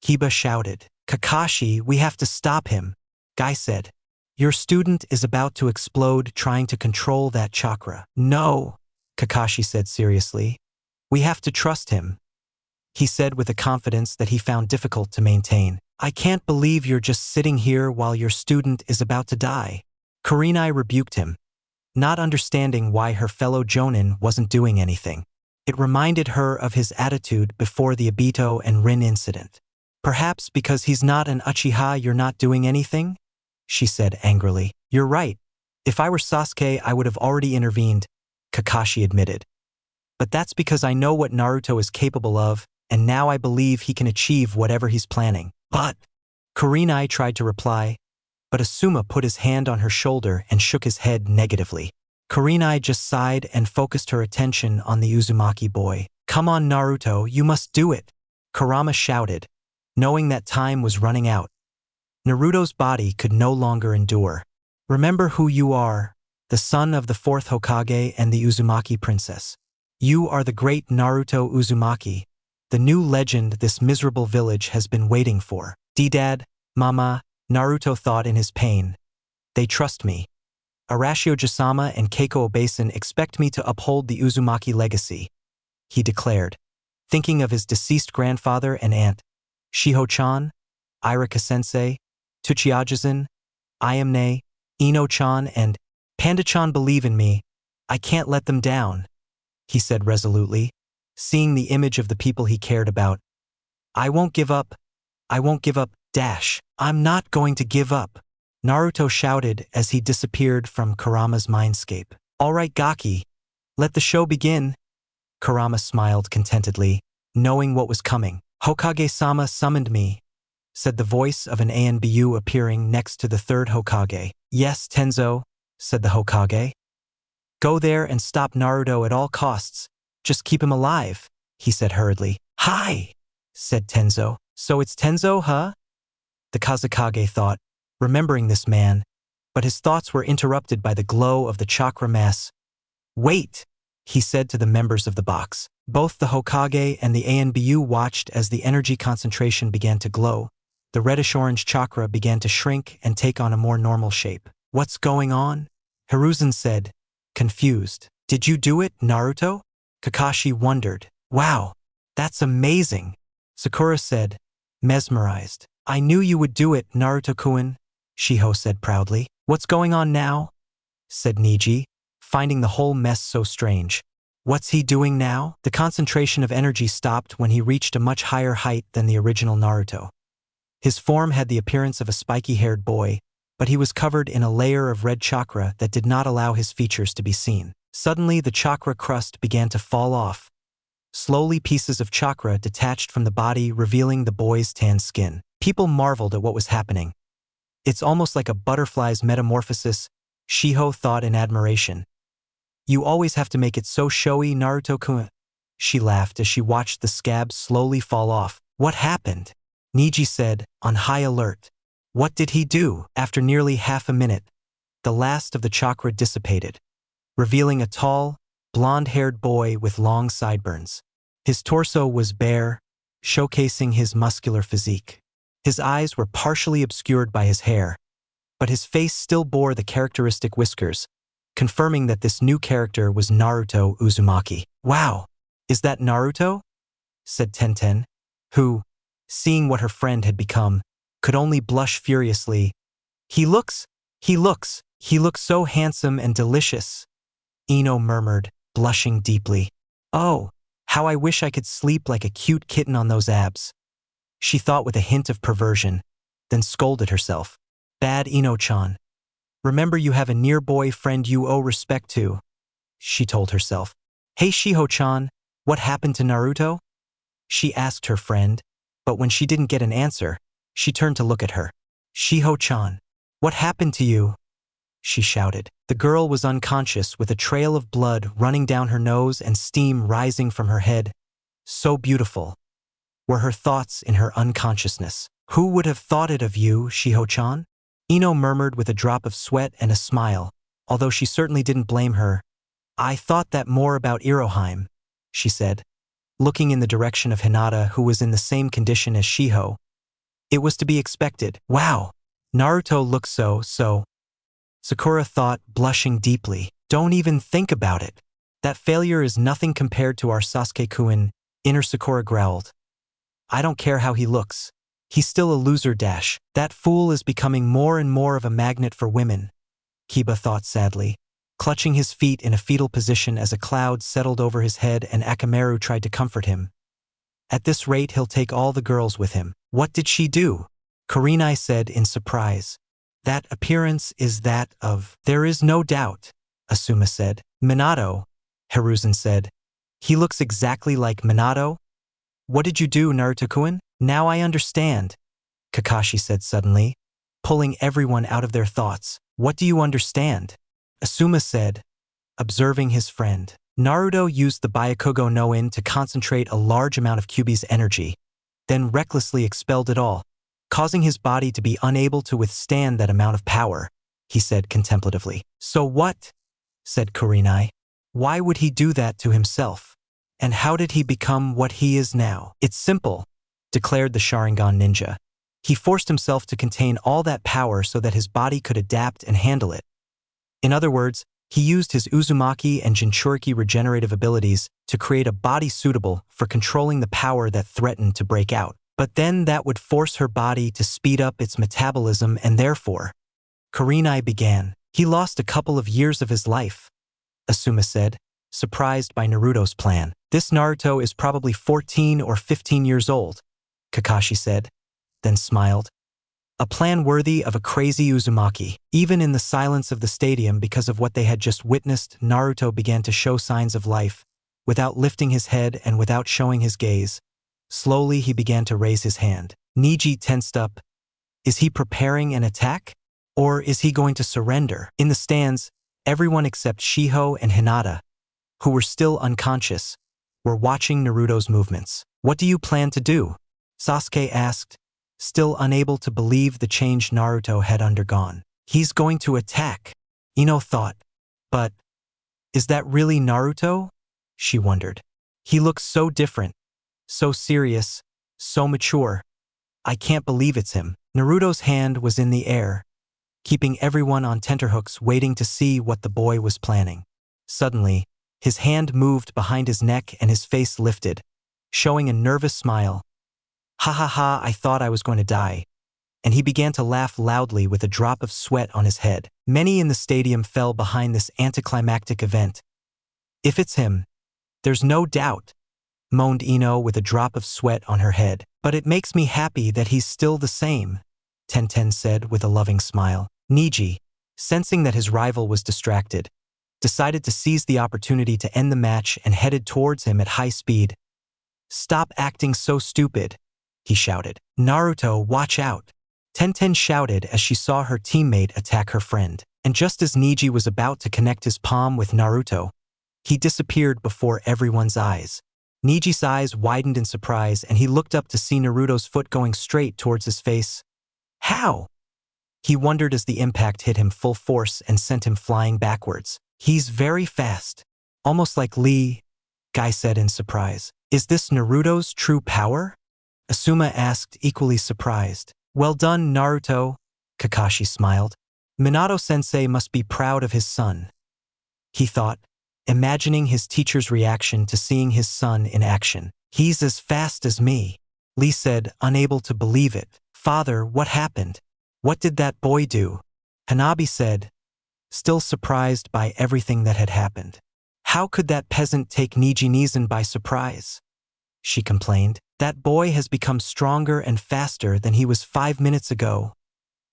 Kiba shouted, Kakashi, we have to stop him. Guy said, Your student is about to explode trying to control that chakra. No, Kakashi said seriously. We have to trust him. He said with a confidence that he found difficult to maintain. I can't believe you're just sitting here while your student is about to die. Kurenai rebuked him, not understanding why her fellow Jonin wasn't doing anything. It reminded her of his attitude before the Obito and Rin incident. Perhaps because he's not an Uchiha you're not doing anything? She said angrily. You're right. If I were Sasuke I would have already intervened, Kakashi admitted. But that's because I know what Naruto is capable of, and now I believe he can achieve whatever he's planning. But Kurenai tried to reply, but Asuma put his hand on her shoulder and shook his head negatively. Kurenai just sighed and focused her attention on the Uzumaki boy. Come on Naruto, you must do it, Kurama shouted, knowing that time was running out. Naruto's body could no longer endure. Remember who you are, the son of the fourth Hokage and the Uzumaki princess. You are the great Naruto Uzumaki, the new legend this miserable village has been waiting for. Dad, Mama, Naruto thought in his pain. They trust me. Arashio Jisama and Keiko Obasan expect me to uphold the Uzumaki legacy, he declared, thinking of his deceased grandfather and aunt, Shiho-chan, Irika-sensei, Tsuchiya-jin, Ayamne, Ino-chan, and Panda-chan believe in me. I can't let them down, he said resolutely, seeing the image of the people he cared about. I won't give up. I won't give up, dash. I'm not going to give up, Naruto shouted as he disappeared from Kurama's mindscape. All right, Gaki, let the show begin. Kurama smiled contentedly, knowing what was coming. Hokage-sama summoned me, said the voice of an ANBU appearing next to the third Hokage. Yes, Tenzo, said the Hokage. Go there and stop Naruto at all costs. Just keep him alive, he said hurriedly. Hi, said Tenzo. So it's Tenzo, huh? The Kazekage thought, remembering this man, but his thoughts were interrupted by the glow of the chakra mass. Wait, he said to the members of the box. Both the Hokage and the ANBU watched as the energy concentration began to glow. The reddish-orange chakra began to shrink and take on a more normal shape. What's going on? Hiruzen said, confused. Did you do it, Naruto? Kakashi wondered. Wow, that's amazing. Sakura said, mesmerized. I knew you would do it, Naruto-kun, Shiho said proudly. What's going on now? Said Niji, finding the whole mess so strange. What's he doing now? The concentration of energy stopped when he reached a much higher height than the original Naruto. His form had the appearance of a spiky-haired boy, but he was covered in a layer of red chakra that did not allow his features to be seen. Suddenly, the chakra crust began to fall off. Slowly, pieces of chakra detached from the body, revealing the boy's tan skin. People marveled at what was happening. It's almost like a butterfly's metamorphosis, Shiho thought in admiration. You always have to make it so showy, Naruto-kun. She laughed as she watched the scabs slowly fall off. What happened? Niji said, on high alert. What did he do? After nearly half a minute, the last of the chakra dissipated, revealing a tall, blonde-haired boy with long sideburns. His torso was bare, showcasing his muscular physique. His eyes were partially obscured by his hair, but his face still bore the characteristic whiskers, confirming that this new character was Naruto Uzumaki. Wow, is that Naruto? Said Tenten, who, seeing what her friend had become, could only blush furiously. He looks so handsome and delicious, Ino murmured, blushing deeply. Oh, how I wish I could sleep like a cute kitten on those abs. She thought with a hint of perversion, then scolded herself. Bad Ino-chan. Remember, you have a near-boy friend you owe respect to, she told herself. Hey Shiho-chan, what happened to Naruto? She asked her friend, but when she didn't get an answer, she turned to look at her. Shiho-chan, what happened to you? She shouted. The girl was unconscious with a trail of blood running down her nose and steam rising from her head. So beautiful were her thoughts in her unconsciousness. Who would have thought it of you, Shiho-chan? Ino murmured with a drop of sweat and a smile, although she certainly didn't blame her. I thought that more about Iroheim, she said, looking in the direction of Hinata, who was in the same condition as Shiho. It was to be expected. Wow, Naruto looks so. Sakura thought, blushing deeply. Don't even think about it. That failure is nothing compared to our Sasuke-kun, Inner Sakura growled. I don't care how he looks. He's still a loser dash. That fool is becoming more and more of a magnet for women, Kiba thought sadly, clutching his feet in a fetal position as a cloud settled over his head and Akamaru tried to comfort him. At this rate he'll take all the girls with him. What did she do? Kurenai said in surprise. That appearance is that of… There is no doubt, Asuma said. Minato, Hiruzen said. He looks exactly like Minato? What did you do, Naruto-kun? Now I understand, Kakashi said suddenly, pulling everyone out of their thoughts. What do you understand? Asuma said, observing his friend. Naruto used the Byakugo no In to concentrate a large amount of Kyuubi's energy, then recklessly expelled it all, causing his body to be unable to withstand that amount of power, he said contemplatively. So what? Said Kurenai. Why would he do that to himself? And how did he become what he is now? It's simple, declared the Sharingan ninja. He forced himself to contain all that power so that his body could adapt and handle it. In other words, he used his Uzumaki and Jinchuriki regenerative abilities to create a body suitable for controlling the power that threatened to break out. But then that would force her body to speed up its metabolism and therefore… Kurenai began. He lost a couple of years of his life, Asuma said, surprised by Naruto's plan. This Naruto is probably 14 or 15 years old, Kakashi said, then smiled. A plan worthy of a crazy Uzumaki. Even in the silence of the stadium because of what they had just witnessed, Naruto began to show signs of life, without lifting his head and without showing his gaze. Slowly he began to raise his hand. Neji tensed up. Is he preparing an attack? Or is he going to surrender? In the stands, everyone except Shiho and Hinata, who were still unconscious, were watching Naruto's movements. What do you plan to do? Sasuke asked, still unable to believe the change Naruto had undergone. He's going to attack, Ino thought. But is that really Naruto? She wondered. He looks so different, so serious, so mature. I can't believe it's him. Naruto's hand was in the air, keeping everyone on tenterhooks waiting to see what the boy was planning. Suddenly, his hand moved behind his neck and his face lifted, showing a nervous smile. Ha ha ha, I thought I was going to die. And he began to laugh loudly with a drop of sweat on his head. Many in the stadium fell behind this anticlimactic event. If it's him, there's no doubt, moaned Ino with a drop of sweat on her head. But it makes me happy that he's still the same, Tenten said with a loving smile. Neji, sensing that his rival was distracted, decided to seize the opportunity to end the match and headed towards him at high speed. Stop acting so stupid, he shouted. Naruto, watch out. Tenten shouted as she saw her teammate attack her friend. And just as Neji was about to connect his palm with Naruto, he disappeared before everyone's eyes. Neji's eyes widened in surprise and he looked up to see Naruto's foot going straight towards his face. How? He wondered as the impact hit him full force and sent him flying backwards. He's very fast. Almost like Lee, Guy said in surprise. Is this Naruto's true power? Asuma asked, equally surprised. Well done, Naruto, Kakashi smiled. Minato-sensei must be proud of his son, he thought, imagining his teacher's reaction to seeing his son in action. He's as fast as me, Lee said, unable to believe it. Father, what happened? What did that boy do? Hanabi said, still surprised by everything that had happened. How could that peasant take Niji-Nizen by surprise? She complained. That boy has become stronger and faster than he was 5 minutes ago,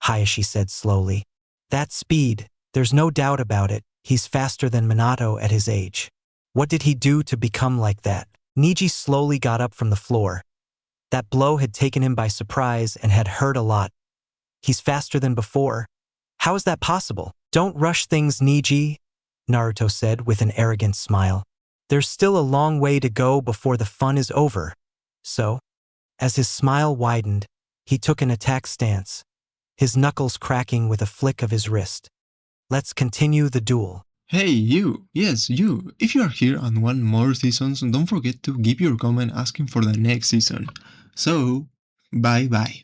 Hayashi said slowly. That speed, there's no doubt about it, he's faster than Minato at his age. What did he do to become like that? Niji slowly got up from the floor. That blow had taken him by surprise and had hurt a lot. He's faster than before. How is that possible? Don't rush things, Niji, Naruto said with an arrogant smile. There's still a long way to go before the fun is over. So, as his smile widened, he took an attack stance, his knuckles cracking with a flick of his wrist. Let's continue the duel. Hey, you! Yes, you! If you are here and want more seasons, don't forget to give your comment asking for the next season. So, bye bye.